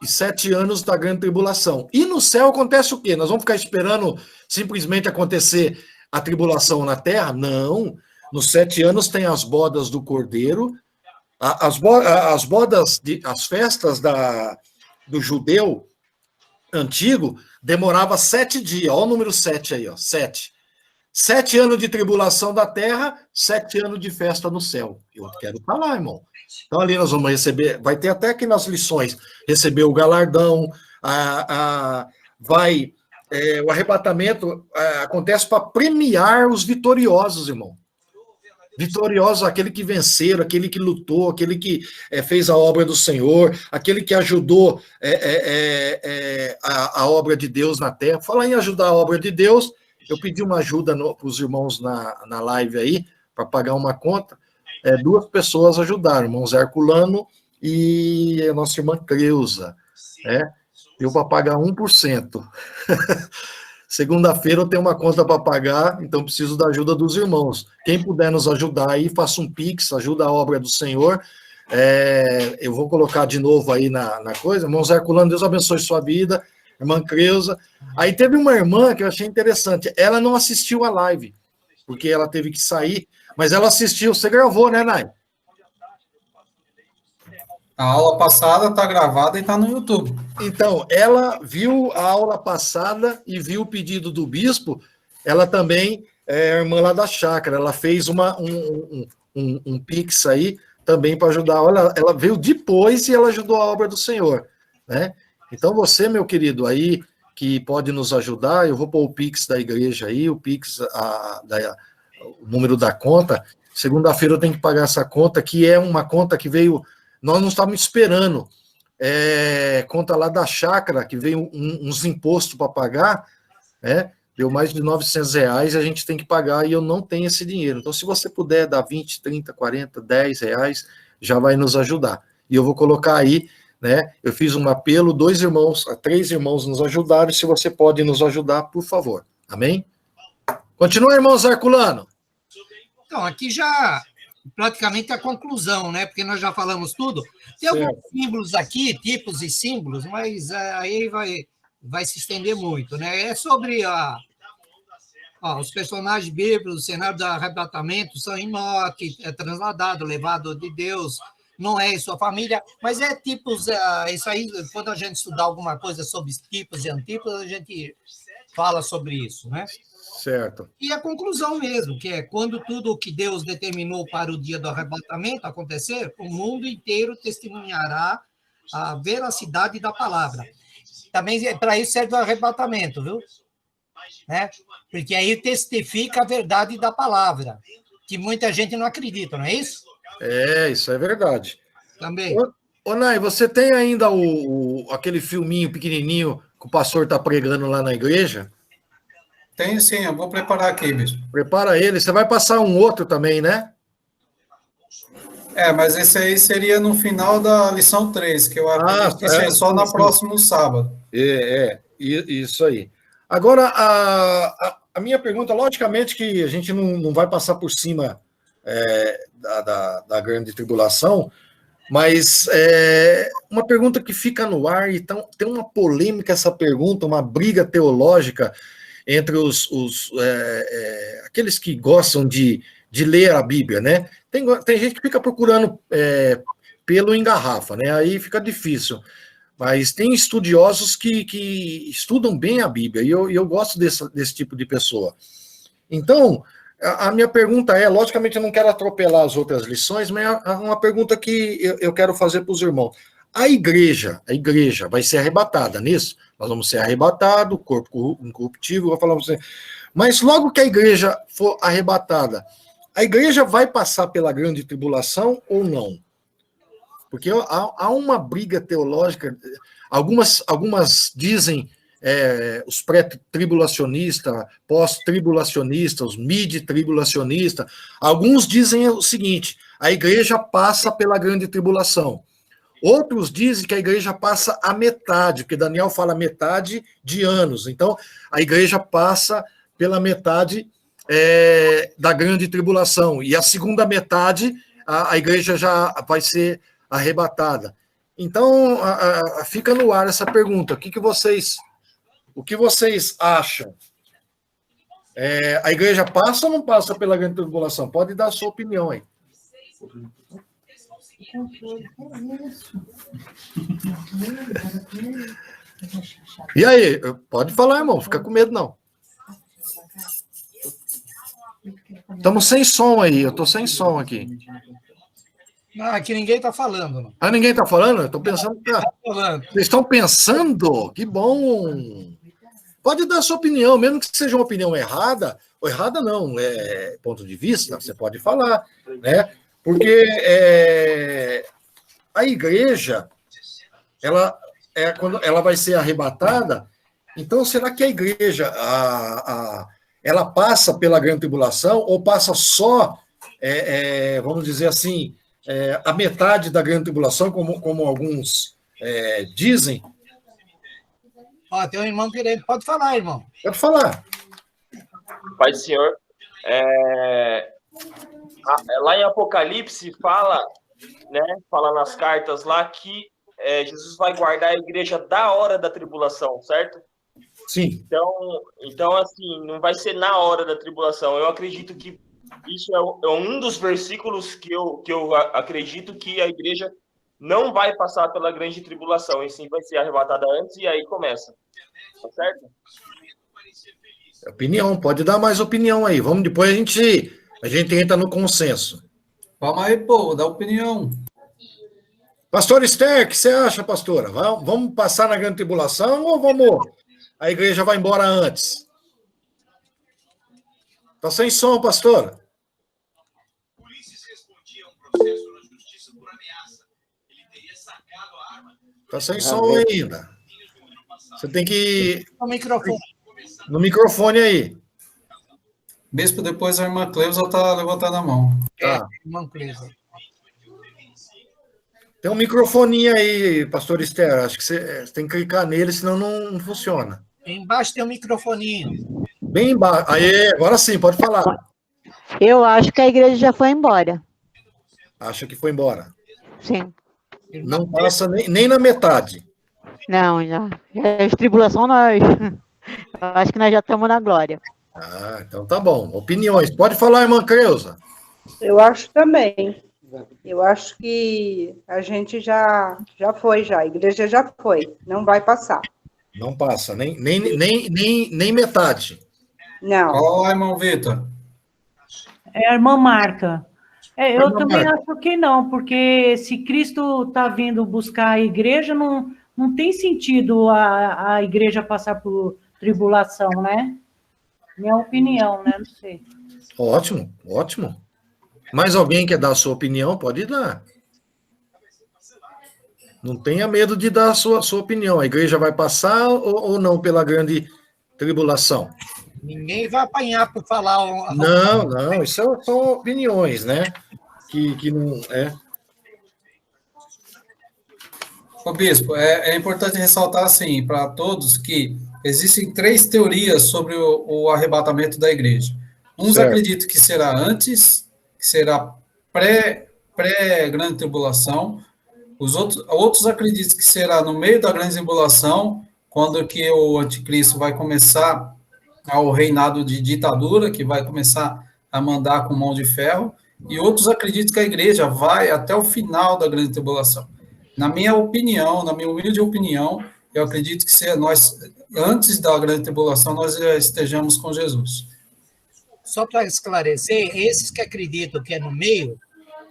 e 7 anos da grande tribulação. E no céu acontece o quê? Nós vamos ficar esperando simplesmente acontecer a tribulação na terra? Não. Nos 7 anos tem as bodas do Cordeiro, as bodas, as festas do judeu antigo demorava 7 dias. Olha o número 7 aí, ó, 7. 7 anos de tribulação da terra, 7 anos de festa no céu. Eu quero estar lá, irmão. Então ali nós vamos receber, vai ter até aqui nas lições, receber o galardão, o arrebatamento acontece para premiar os vitoriosos, irmão. Vitoriosos, aquele que venceram, aquele que lutou, aquele que fez a obra do Senhor, aquele que ajudou a obra de Deus na terra. Falar em ajudar a obra de Deus, eu pedi uma ajuda para os irmãos na live aí, para pagar uma conta. 2 pessoas ajudaram, irmão Zé Herculano e a nossa irmã Creuza. Deu para pagar 1%. Segunda-feira eu tenho uma conta para pagar, então preciso da ajuda dos irmãos. Quem puder nos ajudar aí, faça um pix, ajuda a obra do Senhor. Eu vou colocar de novo aí na coisa. Irmão Zé Herculano, Deus abençoe sua vida. Irmã Creuza. Aí teve uma irmã que eu achei interessante. Ela não assistiu a live, porque ela teve que sair, mas ela assistiu. Você gravou, né, Nai? A aula passada está gravada e está no YouTube. Então, ela viu a aula passada e viu o pedido do bispo. Ela também é irmã lá da chácara. Ela fez um pix aí também para ajudar. Olha, ela veio depois e ela ajudou a obra do Senhor, né? Então, você, meu querido, aí, que pode nos ajudar, eu vou pôr o pix da igreja aí, o pix, o número da conta. Segunda-feira eu tenho que pagar essa conta, que é uma conta que veio... Nós não estávamos esperando. Conta lá da chácara, que veio uns impostos para pagar, né? Deu mais de R$900 e a gente tem que pagar e eu não tenho esse dinheiro. Então, se você puder dar 20, 30, 40, R$10, já vai nos ajudar. E eu vou colocar aí, né? Eu fiz um apelo, 3 irmãos nos ajudaram. Se você pode nos ajudar, por favor. Amém? Continua, irmão Zé Herculano. Então, aqui já praticamente a conclusão, né? Porque nós já falamos tudo. Tem Certo. alguns símbolos aqui, tipos e símbolos, mas aí vai se estender muito, né? É sobre os personagens bíblicos, o cenário do arrebatamento, São Enoque, é transladado, levado de Deus, Noé e sua família, mas é tipos, isso aí, quando a gente estudar alguma coisa sobre tipos e antípodas, a gente fala sobre isso, né? Certo. E a conclusão mesmo, que é quando tudo o que Deus determinou para o dia do arrebatamento acontecer, o mundo inteiro testemunhará a veracidade da palavra. Também para isso serve o arrebatamento, viu? Né? Porque aí testifica a verdade da palavra, que muita gente não acredita, não é isso? Isso é verdade. Também. Ô, Nai, você tem ainda aquele filminho pequenininho que o pastor está pregando lá na igreja? Tenho sim, eu vou preparar aqui, bispo. Prepara ele. Você vai passar um outro também, né? Mas esse aí seria no final da lição 3, que eu acredito que seja só no próximo sábado. Isso aí. Agora, a minha pergunta, logicamente que a gente não vai passar por cima da grande tribulação, mas uma pergunta que fica no ar, e tem uma polêmica essa pergunta, uma briga teológica entre aqueles que gostam de ler a Bíblia, né? Tem gente que fica procurando pelo em garrafa, né? Aí fica difícil. Mas tem estudiosos que estudam bem a Bíblia, e eu gosto desse tipo de pessoa. Então, a minha pergunta logicamente eu não quero atropelar as outras lições, mas é uma pergunta que eu quero fazer para os irmãos. A igreja vai ser arrebatada nisso? Nós vamos ser arrebatados, o corpo incorruptível, eu vou falar para você. Mas logo que a igreja for arrebatada, a igreja vai passar pela grande tribulação ou não? Porque há uma briga teológica, algumas dizem os pré-tribulacionistas, pós-tribulacionistas, os mid-tribulacionistas, alguns dizem o seguinte: a igreja passa pela grande tribulação. Outros dizem que a igreja passa a metade, porque Daniel fala metade de anos. Então, a igreja passa pela metade da grande tribulação. E a segunda metade, a igreja já vai ser arrebatada. Então, fica no ar essa pergunta. O que vocês acham? A igreja passa ou não passa pela grande tribulação? Pode dar a sua opinião aí. E aí? Pode falar, irmão. Fica com medo, não. Estamos sem som aí. Eu estou sem som aqui. Não, aqui ninguém está falando. Não. Ah, ninguém está falando? Eu estou pensando que... Vocês estão pensando? Que bom! Pode dar a sua opinião, mesmo que seja uma opinião errada, ou errada não, ponto de vista, você pode falar, né? Porque a igreja, quando ela vai ser arrebatada, então será que a igreja, ela passa pela grande tribulação, ou passa só, vamos dizer assim, a metade da grande tribulação, como alguns dizem? Tem um irmão querendo. Pode falar, irmão. Pode falar. Pai do Senhor, lá em Apocalipse fala né, fala nas cartas lá que Jesus vai guardar a igreja da hora da tribulação, certo? Sim. Então, assim, não vai ser na hora da tribulação. Eu acredito que isso é um dos versículos que eu acredito que a igreja não vai passar pela grande tribulação, e sim vai ser arrebatada antes e aí começa. Tá certo? Opinião, pode dar mais opinião aí. Vamos, depois a gente entra no consenso. Vamos aí, pô, dá opinião. Pastor Esther, o que você acha, pastora? Vamos passar na grande tribulação ou a igreja vai embora antes? Tá sem som, pastora. Tá sem som ainda. Você tem que... No microfone aí. Bispo, depois a irmã Cleusa tá levantando a mão. Tá. Irmã Cleusa. Tem um microfoninho aí, pastor Esther. Acho que você tem que clicar nele, senão não funciona. Embaixo tem um microfoninho. Bem embaixo. Aí, agora sim, pode falar. Eu acho que a igreja já foi embora. Acha que foi embora. Sim. Não passa nem na metade. Não, já. A tribulação, nós. Eu acho que nós já estamos na glória. Ah, então tá bom. Opiniões. Pode falar, irmã Creuza. Eu acho também. Eu acho que a gente já foi, já. A igreja já foi. Não vai passar. Não passa, nem metade. Não. Ó, irmão Vitor. É a irmã Marta. Eu Irmã também Marta. acho que não, porque se Cristo está vindo buscar a igreja, não tem sentido a igreja passar por tribulação, né? Minha opinião, né? Não sei. Ótimo, ótimo. Mais alguém quer dar a sua opinião? Pode dar. Não tenha medo de dar a sua opinião. A igreja vai passar ou não pela grande tribulação? Ninguém vai apanhar por falar. Não, isso são opiniões, né? Que não é. Ô, Bispo, é importante ressaltar, assim, para todos que existem 3 teorias sobre o arrebatamento da igreja. Uns Certo. acreditam que será antes, que será pré-grande tribulação. Outros acreditam que será no meio da grande tribulação, quando que o anticristo vai começar ao reinado de ditadura, que vai começar a mandar com mão de ferro. E outros acreditam que a igreja vai até o final da grande tribulação. Na minha opinião, na minha humilde opinião, eu acredito que nós, antes da grande tribulação, nós já estejamos com Jesus. Só para esclarecer, esses que acreditam que é no meio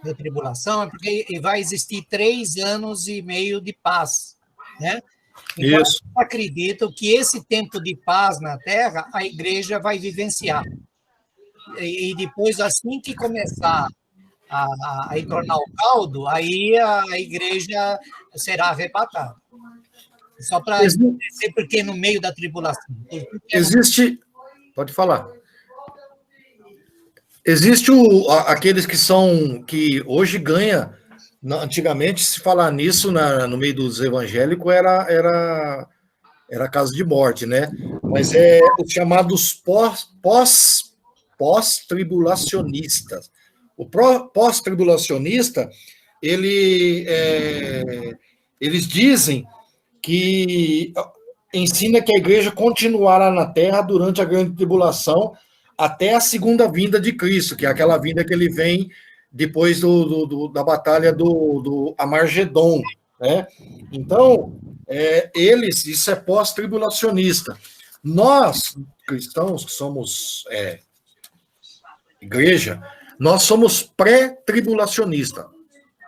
da tribulação, é porque vai existir 3 anos e meio de paz, né? Então, Isso. eu acredito que esse tempo de paz na Terra, a igreja vai vivenciar. E depois, assim que começar a entornar o caldo, aí a igreja será arrebatada. Só para dizer porque no meio da tribulação. Existe... Pode falar. Existe aqueles que hoje ganha. Antigamente, se falar nisso no meio dos evangélicos era caso de morte, né? Mas é os chamados pós-tribulacionistas. O pós-tribulacionista, eles dizem que ensina que a igreja continuará na terra durante a grande tribulação até a segunda vinda de Cristo, que é aquela vinda que ele vem depois da batalha do Amargedon, né? Então, isso é pós-tribulacionista. Nós, cristãos, que somos igreja, nós somos pré-tribulacionista.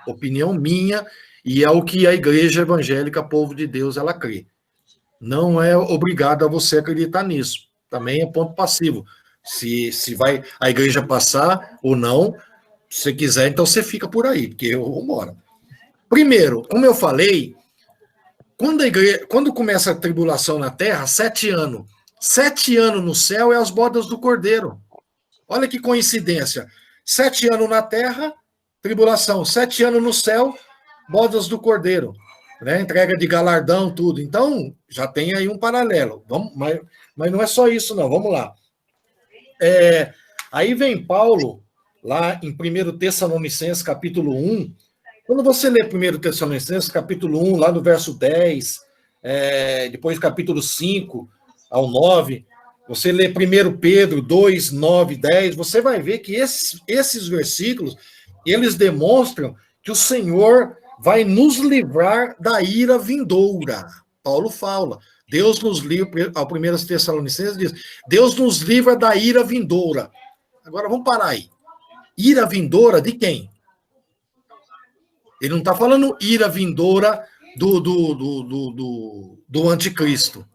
Opinião minha, e é o que a igreja evangélica, povo de Deus, ela crê. Não é obrigado a você acreditar nisso. Também é ponto passivo. Se vai a igreja passar ou não, se você quiser, então você fica por aí, porque eu vou embora. Primeiro, como eu falei, quando começa a tribulação na terra, 7 anos. 7 anos no céu é as bodas do Cordeiro. Olha que coincidência. 7 anos na terra, tribulação. 7 anos no céu, bodas do Cordeiro. Né? Entrega de galardão, tudo. Então, já tem aí um paralelo. Mas não é só isso, não. Vamos lá. Aí vem Paulo, lá em 1 Tessalonicenses, capítulo 1, Quando você lê 1 Tessalonicenses, capítulo 1, lá no verso 10, depois capítulo 5 ao 9, você lê 1 Pedro 2, 9, 10, você vai ver que esses versículos, eles demonstram que o Senhor vai nos livrar da ira vindoura. Paulo fala, Deus nos livra, ao 1 Tessalonicenses diz, Deus nos livra da ira vindoura. Agora vamos parar aí. Ira vindoura de quem? Ele não está falando ira vindoura do anticristo.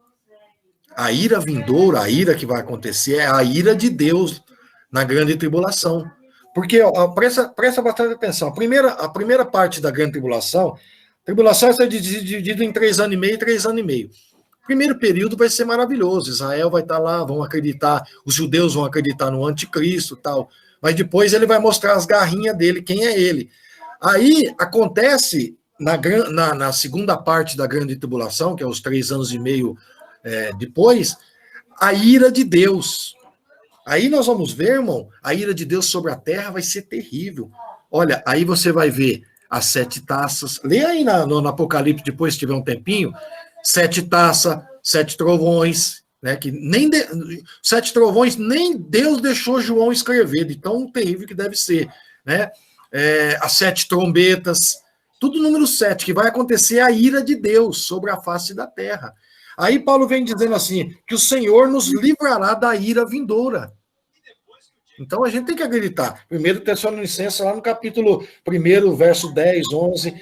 A ira vindoura, a ira que vai acontecer, é a ira de Deus na grande tribulação. Porque, ó, presta bastante atenção, a primeira parte da grande tribulação está dividida em 3 anos e meio e 3 anos e meio. O primeiro período vai ser maravilhoso, Israel vai estar lá, vão acreditar, os judeus vão acreditar no anticristo e tal, mas depois ele vai mostrar as garrinhas dele, quem é ele. Aí acontece, na segunda parte da grande tribulação, que é os 3 anos e meio depois, a ira de Deus. Aí nós vamos ver, irmão, a ira de Deus sobre a terra vai ser terrível. Olha, aí você vai ver as 7 taças. Lê aí no Apocalipse, depois, se tiver um tempinho, 7 taças, 7 trovões, né? Que 7 trovões nem Deus deixou João escrever, de tão terrível que deve ser, né? As 7 trombetas, tudo número 7, que vai acontecer a ira de Deus sobre a face da terra. Aí Paulo vem dizendo assim, que o Senhor nos livrará da ira vindoura. Então a gente tem que acreditar. 1 Tessalonicenses, lá no capítulo 1, verso 10, 11,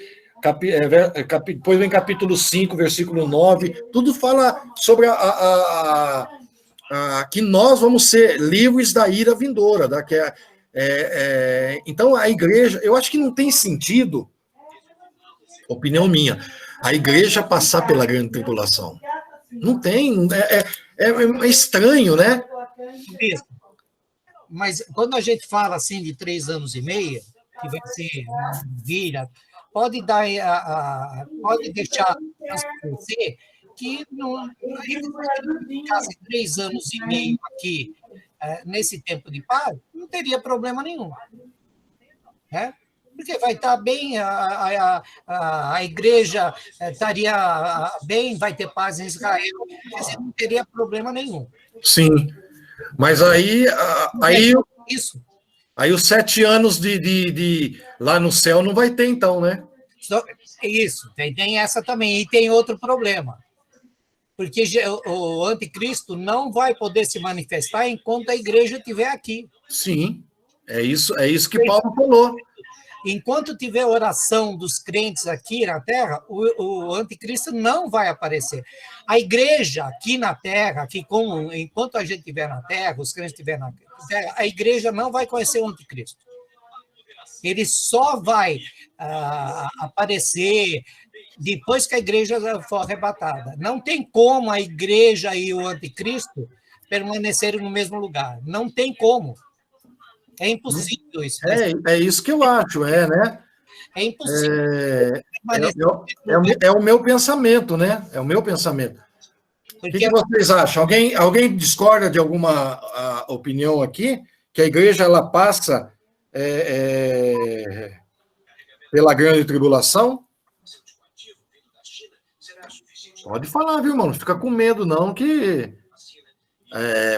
depois vem capítulo 5, versículo 9, tudo fala sobre que nós vamos ser livres da ira vindoura. Então a igreja, eu acho que não tem sentido, opinião minha, a igreja passar pela grande tribulação. Não tem, é estranho, né? Isso. Mas quando a gente fala assim de 3 anos e meio, que vai ser uma maravilha, pode deixar transparecer que não ficasse 3 anos e meio aqui nesse tempo de paz, não teria problema nenhum. Né? Porque vai estar bem, a igreja estaria bem, vai ter paz em Israel, não teria problema nenhum. Sim, mas aí os 7 anos de lá no céu não vai ter então, né? Isso, tem essa também, e tem outro problema, porque o anticristo não vai poder se manifestar enquanto a igreja estiver aqui. Sim, é isso que Paulo falou. Enquanto tiver oração dos crentes aqui na Terra, o anticristo não vai aparecer. A igreja aqui na Terra, enquanto a gente estiver na Terra, os crentes estiverem na Terra, a igreja não vai conhecer o anticristo. Ele só vai aparecer depois que a igreja for arrebatada. Não tem como a igreja e o anticristo permanecerem no mesmo lugar. Não tem como. É impossível isso. É isso que eu acho, né? É impossível. É o meu pensamento, né? É o meu pensamento. O que vocês acham? Alguém discorda de alguma opinião aqui? Que a igreja ela passa pela grande tribulação? Pode falar, viu, irmão? Não fica com medo, não, que...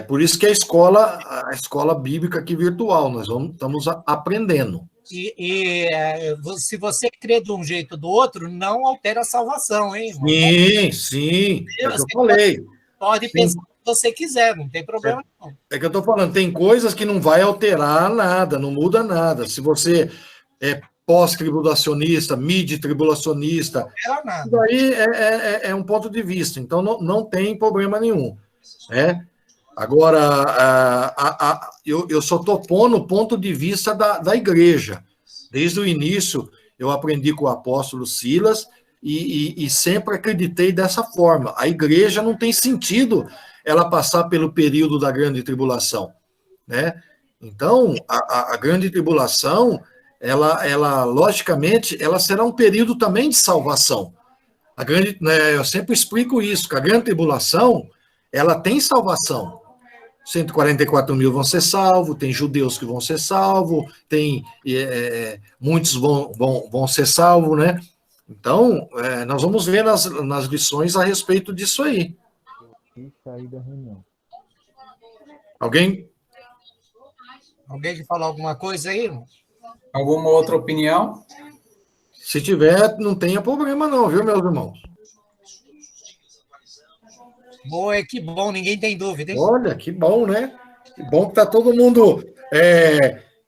por isso que a escola bíblica aqui virtual, nós estamos aprendendo. Se você crê de um jeito ou do outro, não altera a salvação, hein, irmão? Sim, é o que eu falei. Pode pensar o que você quiser, não tem problema não. É que eu estou falando, tem coisas que não vai alterar nada, não muda nada. Se você é pós-tribulacionista, mid-tribulacionista, isso aí é um ponto de vista, então não tem problema nenhum, né? Agora, eu só estou pondo o ponto de vista da igreja. Desde o início, eu aprendi com o apóstolo Silas e sempre acreditei dessa forma. A igreja não tem sentido ela passar pelo período da grande tribulação, né? Então, a grande tribulação, ela logicamente, ela será um período também de salvação. Eu sempre explico isso, que a grande tribulação, ela tem salvação. 144 mil vão ser salvos, tem judeus que vão ser salvos, tem muitos vão ser salvos, né? Então, nós vamos ver nas lições a respeito disso aí. Alguém? Alguém que falar alguma coisa aí, irmão? Alguma outra opinião? Se tiver, não tenha problema não, viu, meus irmãos? Boa, que bom, ninguém tem dúvida, hein? Olha, que bom, né? Que bom que tá todo mundo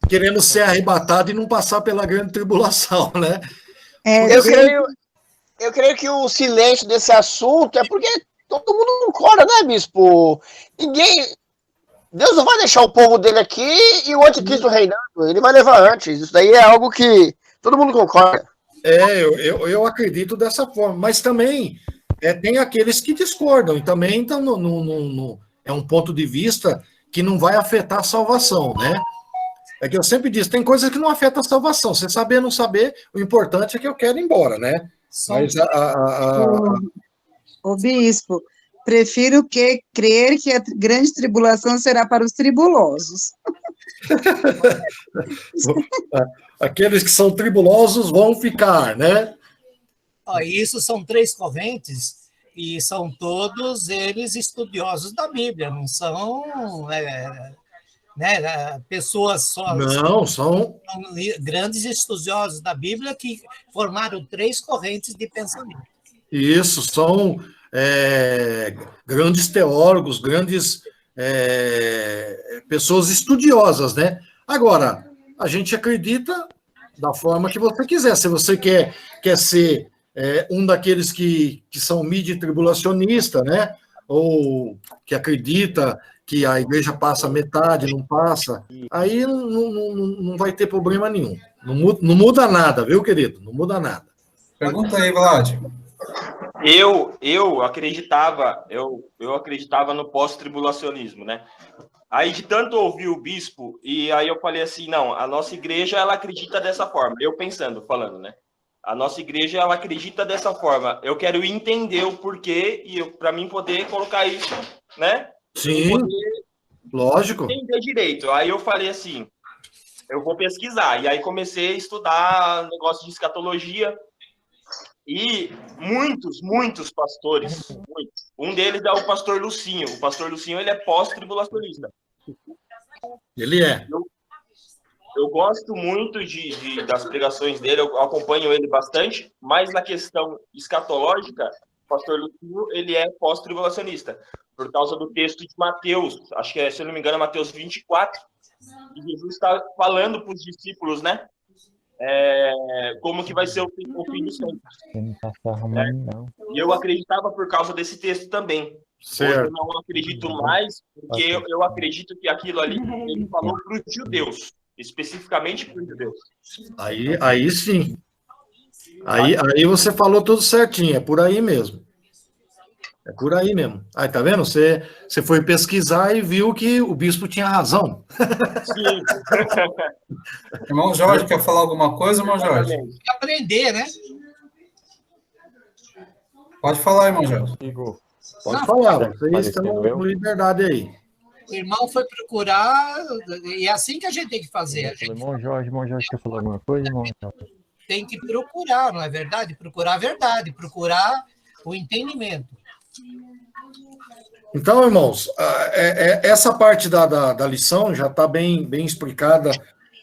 querendo ser arrebatado e não passar pela grande tribulação, né? Eu creio que o silêncio desse assunto é porque todo mundo concorda, né, bispo? Deus não vai deixar o povo dele aqui e o anticristo reinando. Ele vai levar antes. Isso daí é algo que todo mundo concorda. Eu acredito dessa forma. Mas também tem aqueles que discordam. E também então, é um ponto de vista que não vai afetar a salvação, né? É que eu sempre disse, tem coisas que não afetam a salvação. Você saber ou não saber, o importante é que eu quero ir embora, né? Mas O bispo, prefiro crer que a grande tribulação será para os tribulosos. Aqueles que são tribulosos vão ficar, né? Isso são 3 correntes e são todos eles estudiosos da Bíblia, não são pessoas só. Não, são grandes estudiosos da Bíblia que formaram 3 correntes de pensamento. Isso, são grandes teólogos, grandes pessoas estudiosas, né? Agora, a gente acredita da forma que você quiser. Se você quer ser um daqueles que são mídia tribulacionista, né? Ou que acredita que a igreja passa metade, não passa, aí não vai ter problema nenhum. Não muda nada, viu, querido? Não muda nada. Pergunta aí, Vlad. Eu acreditava no pós-tribulacionismo, né? Aí de tanto ouvir o bispo, e aí eu falei assim, não, a nossa igreja, ela acredita dessa forma. Eu falando, né? A nossa igreja, ela acredita dessa forma. Eu quero entender o porquê e para mim poder colocar isso, né? Sim, lógico. Entender direito. Aí eu falei assim, eu vou pesquisar. E aí comecei a estudar negócio de escatologia. E muitos pastores, um deles é o pastor Lucinho. O pastor Lucinho, ele é pós-tribulacionista. Ele é. Eu gosto muito das pregações dele, eu acompanho ele bastante, mas na questão escatológica, o pastor Lucinho, ele é pós-tribulacionista, por causa do texto de Mateus, acho que se eu não me engano, é Mateus 24, e Jesus está falando para os discípulos, né? Como que vai ser o fim dos tempos. E eu acreditava por causa desse texto também. Certo. Hoje eu não acredito mais, porque eu acredito que aquilo ali ele falou para os judeus, especificamente para os judeus. Aí sim. Aí você falou tudo certinho, é por aí mesmo. É por aí mesmo. Aí, tá vendo? Você foi pesquisar e viu que o bispo tinha razão. Sim. Irmão Jorge, quer falar alguma coisa, irmão Jorge? Aprender, né? Pode falar, irmão Jorge. Pode falar, vocês estão com liberdade aí. O irmão foi procurar, e é assim que a gente tem que fazer. Irmão Jorge quer falar alguma coisa, irmão? Tem que procurar, não é verdade? Procurar a verdade, procurar o entendimento. Então, irmãos, essa parte da lição já está bem explicada,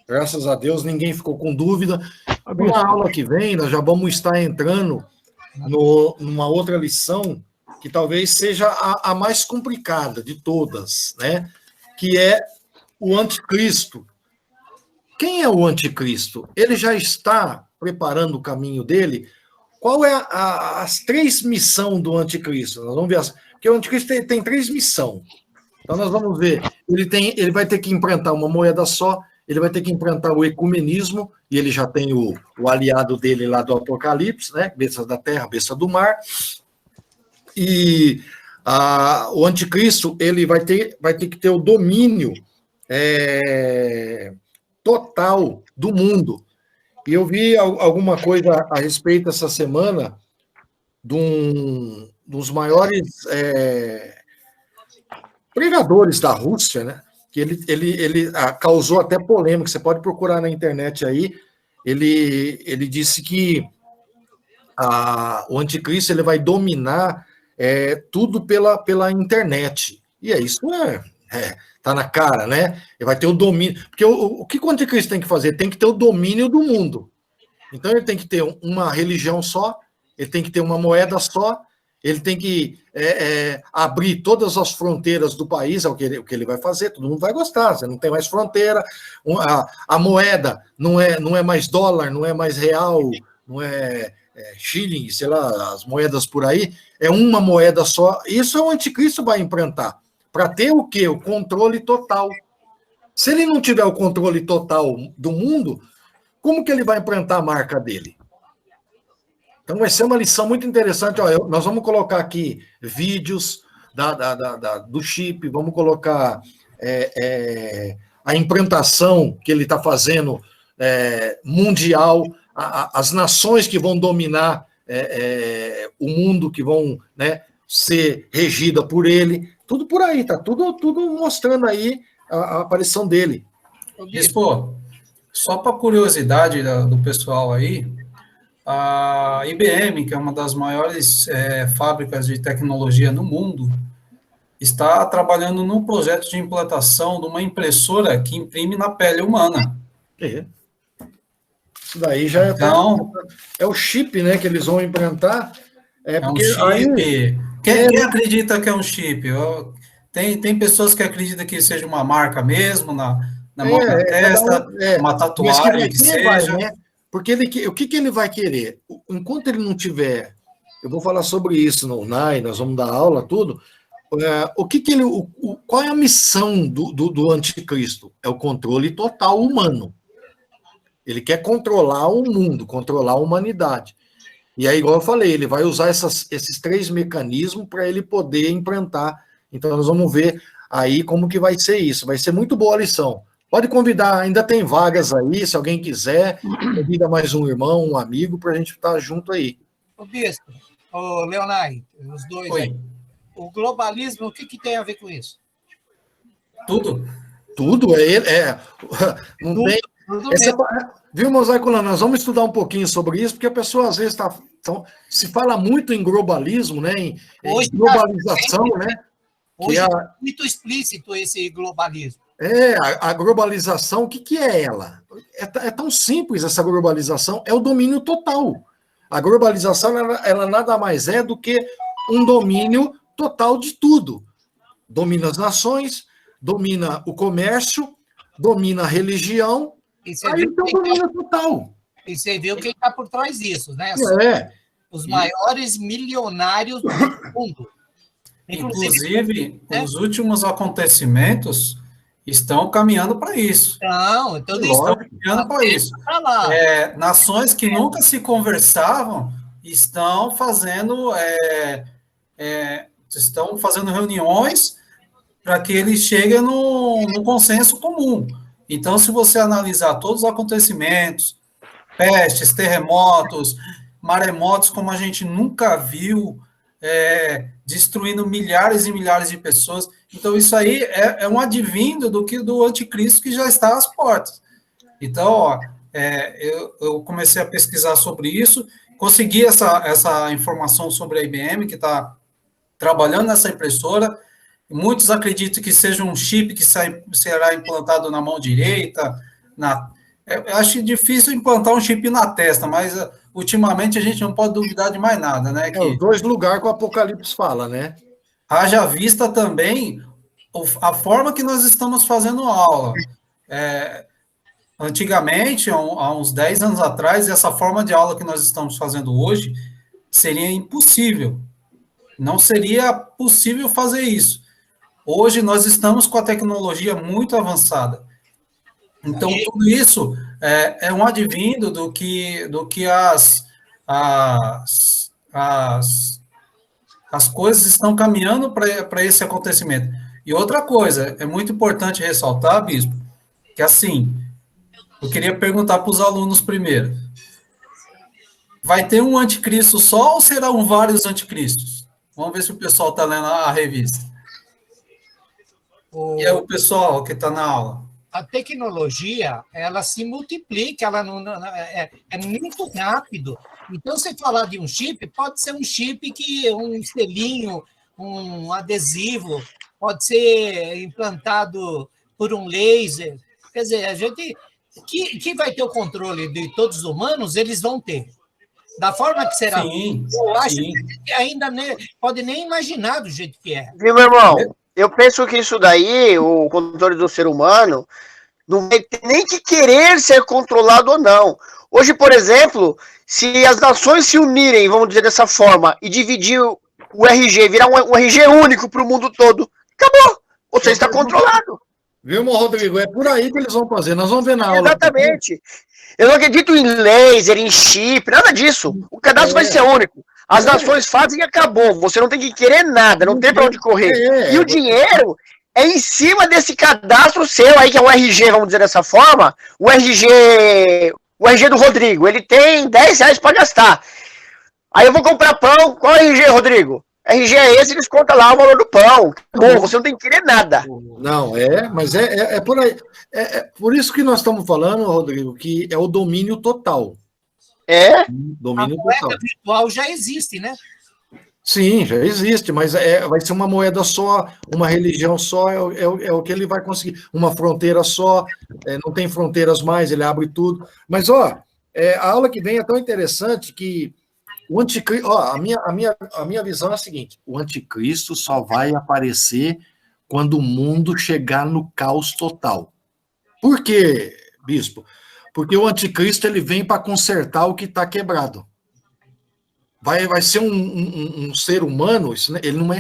graças a Deus, ninguém ficou com dúvida. Na aula que vem, nós já vamos estar entrando numa outra lição, que talvez seja a mais complicada de todas, né? Que é o anticristo. Quem é o anticristo? Ele já está preparando o caminho dele? Qual é as 3 missões do anticristo? Nós vamos ver, porque o anticristo tem 3 missões. Então nós vamos ver, ele vai ter que enfrentar uma moeda só, ele vai ter que enfrentar o ecumenismo, e ele já tem o aliado dele lá do Apocalipse, né? Besta da terra, besta do mar. E o anticristo, ele vai ter que ter o domínio total do mundo. E eu vi alguma coisa a respeito essa semana dos maiores pregadores da Rússia, né? Que ele causou até polêmica. Você pode procurar na internet aí. Ele disse que o anticristo ele vai dominar tudo pela internet. E isso tá na cara, né? Ele vai ter o domínio. Porque o que o anticristo tem que fazer? Tem que ter o domínio do mundo. Então ele tem que ter uma religião só, ele tem que ter uma moeda só, ele tem que abrir todas as fronteiras do país, é o que ele vai fazer, todo mundo vai gostar, você não tem mais fronteira, a moeda não é mais dólar, não é mais real, não é shilling, sei lá, as moedas por aí, é uma moeda só. Isso o anticristo vai implantar, para ter o quê? O controle total. Se ele não tiver o controle total do mundo, como que ele vai implantar a marca dele? Então vai ser uma lição muito interessante. Nós vamos colocar aqui vídeos do chip, vamos colocar a implantação que ele está fazendo mundial, as nações que vão dominar o mundo, que vão ser regidas por ele, tudo por aí, tá tudo mostrando aí a aparição dele. Bispo, só para curiosidade do pessoal aí, a IBM, que é uma das maiores fábricas de tecnologia no mundo, está trabalhando num projeto de implantação de uma impressora que imprime na pele humana. Isso daí já então, é o chip, né, que eles vão implantar. Um chip. Quem acredita que é um chip? Tem pessoas que acreditam que seja uma marca mesmo, na mão da testa, uma tatuagem que seja. Né? Porque o que ele vai querer? Enquanto ele não tiver, eu vou falar sobre isso no UNAI, nós vamos dar aula, tudo. Qual é a missão do anticristo? É o controle total humano. Ele quer controlar o mundo, controlar a humanidade. E aí, igual eu falei, ele vai usar esses 3 mecanismos para ele poder implantar. Então, nós vamos ver aí como que vai ser isso. Vai ser muito boa a lição. Pode convidar, ainda tem vagas aí, se alguém quiser, convida mais um irmão, um amigo, para a gente estar junto aí. Ô Bispo, ô Leonai, os dois aí. O globalismo, o que tem a ver com isso? Tudo. Tudo, não tudo, tem... Tudo viu, Mosaicolano, nós vamos estudar um pouquinho sobre isso, porque a pessoa às vezes se fala muito em globalismo, né, em globalização, né? Hoje é muito explícito esse globalismo. A globalização, o que é ela? É tão simples essa globalização, é o domínio total. A globalização, ela nada mais é do que um domínio total de tudo. Domina as nações, domina o comércio, domina a religião, aí tem um domínio total. E você viu quem está por trás disso, né? Os maiores milionários do mundo. Inclusive, os últimos acontecimentos estão caminhando para isso. Estão caminhando para isso. Nações que nunca se conversavam estão fazendo reuniões para que eles cheguem no consenso comum. Então, se você analisar todos os acontecimentos, pestes, terremotos, maremotos, como a gente nunca viu, destruindo milhares e milhares de pessoas. Então, isso aí é um advindo do anticristo que já está às portas. Então, eu comecei a pesquisar sobre isso, consegui essa informação sobre a IBM, que está trabalhando nessa impressora. Muitos acreditam que seja um chip que será implantado na mão direita. Eu acho difícil implantar um chip na testa, mas ultimamente a gente não pode duvidar de mais nada, né? Os 2 lugares que o Apocalipse fala, né? Haja vista também a forma que nós estamos fazendo aula. Antigamente, há uns 10 anos atrás, essa forma de aula que nós estamos fazendo hoje seria impossível. Não seria possível fazer isso. Hoje nós estamos com a tecnologia muito avançada. Então, tudo isso é um advindo do que as coisas estão caminhando para esse acontecimento. E outra coisa, é muito importante ressaltar, Bispo, que assim, eu queria perguntar para os alunos primeiro, vai ter um anticristo só ou serão vários anticristos? Vamos ver se o pessoal está lendo a revista. E é o pessoal que está na aula? A tecnologia, ela se multiplica, ela é muito rápido. Então, você falar de um chip, pode ser um chip que um selinho, um adesivo, pode ser implantado por um laser. Quer dizer, a gente que vai ter o controle de todos os humanos, eles vão ter. Da forma que será. Sim, eu acho sim. que a gente ainda pode nem imaginar do jeito que é. Viu, meu irmão? Eu penso que isso daí, o controle do ser humano, não vai ter nem que querer ser controlado ou não. Hoje, por exemplo, se as nações se unirem, vamos dizer dessa forma, e dividir o RG, virar um RG único para o mundo todo, acabou. Você está controlado. Viu, meu Rodrigo? É por aí que eles vão fazer. Nós vamos ver na aula. Exatamente. Eu não acredito em laser, em chip, nada disso. O cadastro vai ser único. As nações fazem e acabou. Você não tem que querer nada, não tem para onde correr. E o dinheiro é em cima desse cadastro seu aí, que é o RG, vamos dizer dessa forma. O RG do Rodrigo, ele tem R$10 para gastar. Aí eu vou comprar pão, qual é o RG, Rodrigo? RG é esse, eles contam lá o valor do pão. Bom, você não tem que querer nada. Não, mas é por aí. É por isso que nós estamos falando, Rodrigo, que é o domínio total. Domínio a moeda total. virtual já existe, né? Sim, já existe, mas vai ser uma moeda só, uma religião só, é o que ele vai conseguir. Uma fronteira só, não tem fronteiras mais, ele abre tudo. Mas, a aula que vem é tão interessante que o anticristo, a minha visão é a seguinte: o anticristo só vai aparecer quando o mundo chegar no caos total. Por quê, bispo? Porque o anticristo ele vem para consertar o que está quebrado. Vai ser um ser humano,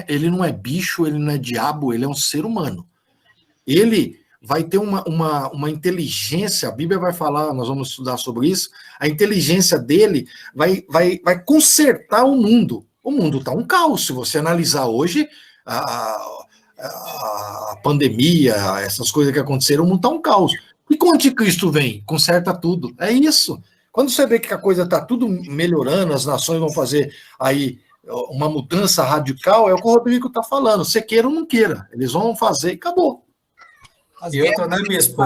ele não é bicho, ele não é diabo, ele é um ser humano. Ele vai ter uma inteligência, a Bíblia vai falar, nós vamos estudar sobre isso, a inteligência dele vai consertar o mundo. O mundo está um caos, se você analisar hoje, a pandemia, essas coisas que aconteceram, o mundo está um caos. E quando o anticristo vem, conserta tudo. É isso. Quando você vê que a coisa está tudo melhorando, as nações vão fazer aí uma mudança radical, é o que o Rodrigo está falando. Você queira ou não queira, eles vão fazer e acabou. E outra, né, bispo?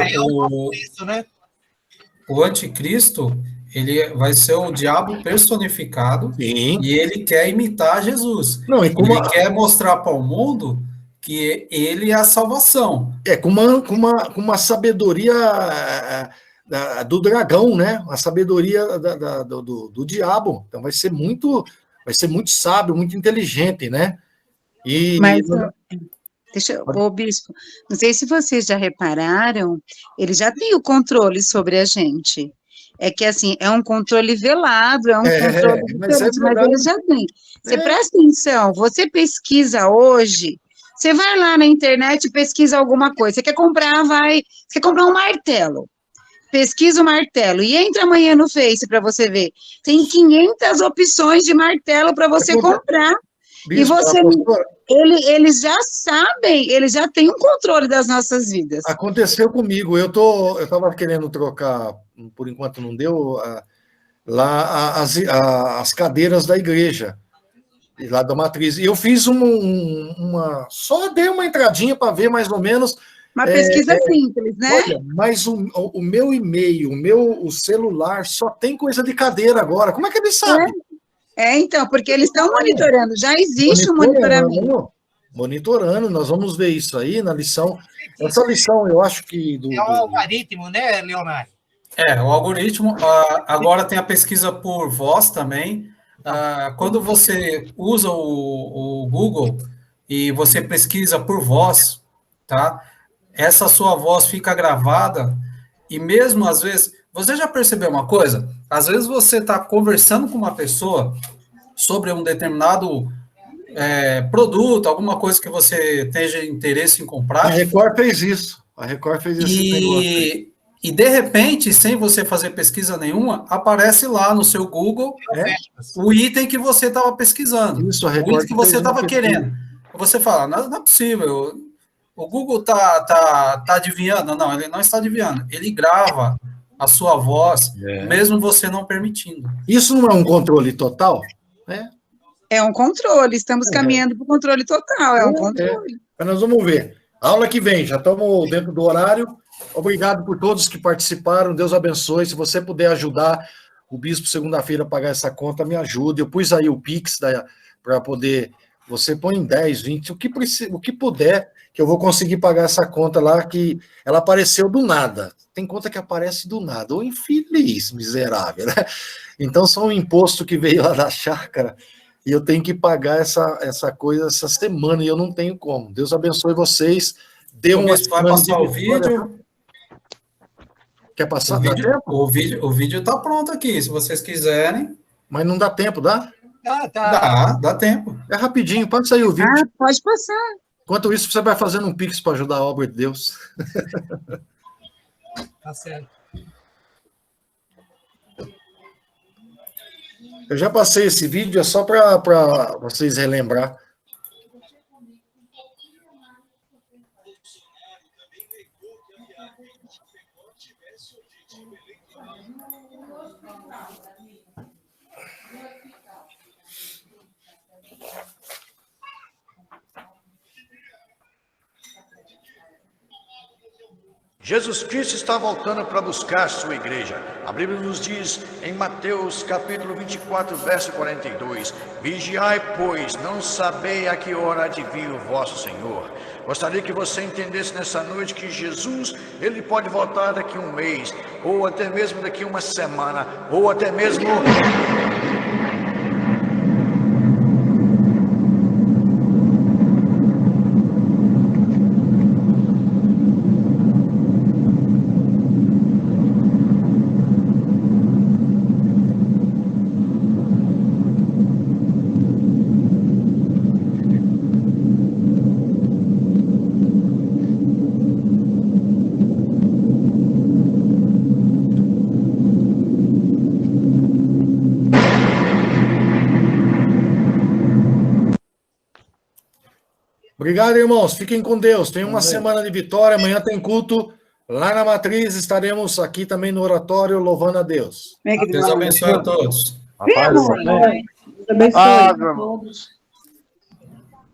O anticristo, ele vai ser o diabo personificado. Sim. E ele quer imitar Jesus. Não, ele quer mostrar para o mundo que ele é a salvação. Com uma sabedoria do dragão, né? A sabedoria do diabo. Então vai ser muito sábio, muito inteligente, né? Mas, bispo, não sei se vocês já repararam, ele já tem o controle sobre a gente. É que, assim, é um controle velado, é um controle diferente, mas ele já tem. Você presta atenção, você pesquisa hoje, você vai lá na internet e pesquisa alguma coisa, você quer comprar um martelo. Pesquisa o martelo e entra amanhã no Face para você ver. Tem 500 opções de martelo para você comprar. E eles já sabem, eles já têm um controle das nossas vidas. Aconteceu comigo. Eu estava querendo trocar, por enquanto não deu, lá as cadeiras da igreja, lá da matriz. E eu fiz só dei uma entradinha para ver mais ou menos. Uma pesquisa simples, né? Olha, mas o meu e-mail, o celular, só tem coisa de cadeira agora. Como é que eles sabem? Então, porque eles estão monitorando, já existe um monitoramento. Monitorando, nós vamos ver isso aí na lição. Essa lição, eu acho que... É o algoritmo, né, Leonardo? O algoritmo. Agora tem a pesquisa por voz também. Quando você usa o Google e você pesquisa por voz, tá? Essa sua voz fica gravada e mesmo às vezes... Você já percebeu uma coisa? Às vezes você está conversando com uma pessoa sobre um determinado produto, alguma coisa que você tenha interesse em comprar. A Record fez isso. E de repente, sem você fazer pesquisa nenhuma, aparece lá no seu Google o item que você estava pesquisando. Isso, a o Record item que você estava querendo. Você fala, não é possível, o Google tá adivinhando. Não, ele não está adivinhando. Ele grava a sua voz, mesmo você não permitindo. Isso não é um controle total? É um controle, estamos caminhando para o controle total, um controle. Mas nós vamos ver. Aula que vem, já estamos dentro do horário. Obrigado por todos que participaram. Deus abençoe. Se você puder ajudar o bispo segunda-feira a pagar essa conta, me ajude. Eu pus aí o Pix para poder. Você põe em 10, 20, o que puder, que eu vou conseguir pagar essa conta lá, que ela apareceu do nada. Tem conta que aparece do nada. Ô infeliz, miserável, né? Então, são um imposto que veio lá da chácara e eu tenho que pagar essa coisa essa semana e eu não tenho como. Deus abençoe vocês. Dê uma Vai passar o vídeo? Quer passar? Dá tempo? O vídeo está pronto aqui, se vocês quiserem. Mas não dá tempo, dá? Dá tempo. É rapidinho, passa aí o vídeo. Ah, pode passar. Enquanto isso, você vai fazendo um Pix para ajudar a obra de Deus. Tá certo. Eu já passei esse vídeo, é só para vocês relembrar. Jesus Cristo está voltando para buscar sua igreja. A Bíblia nos diz em Mateus capítulo 24, verso 42, vigiai, pois, não sabei a que hora há de vir o vosso Senhor. Gostaria que você entendesse nessa noite que Jesus, ele pode voltar daqui a um mês, ou até mesmo daqui a uma semana, ou até mesmo... Obrigado, irmãos. Fiquem com Deus. Tenham uma semana de vitória. Amanhã tem culto lá na Matriz. Estaremos aqui também no oratório louvando a Deus. Deus abençoe a todos. Deus abençoe a todos.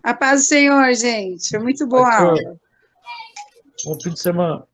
A paz do Senhor, gente. Foi muito boa a aula. Bom fim de semana.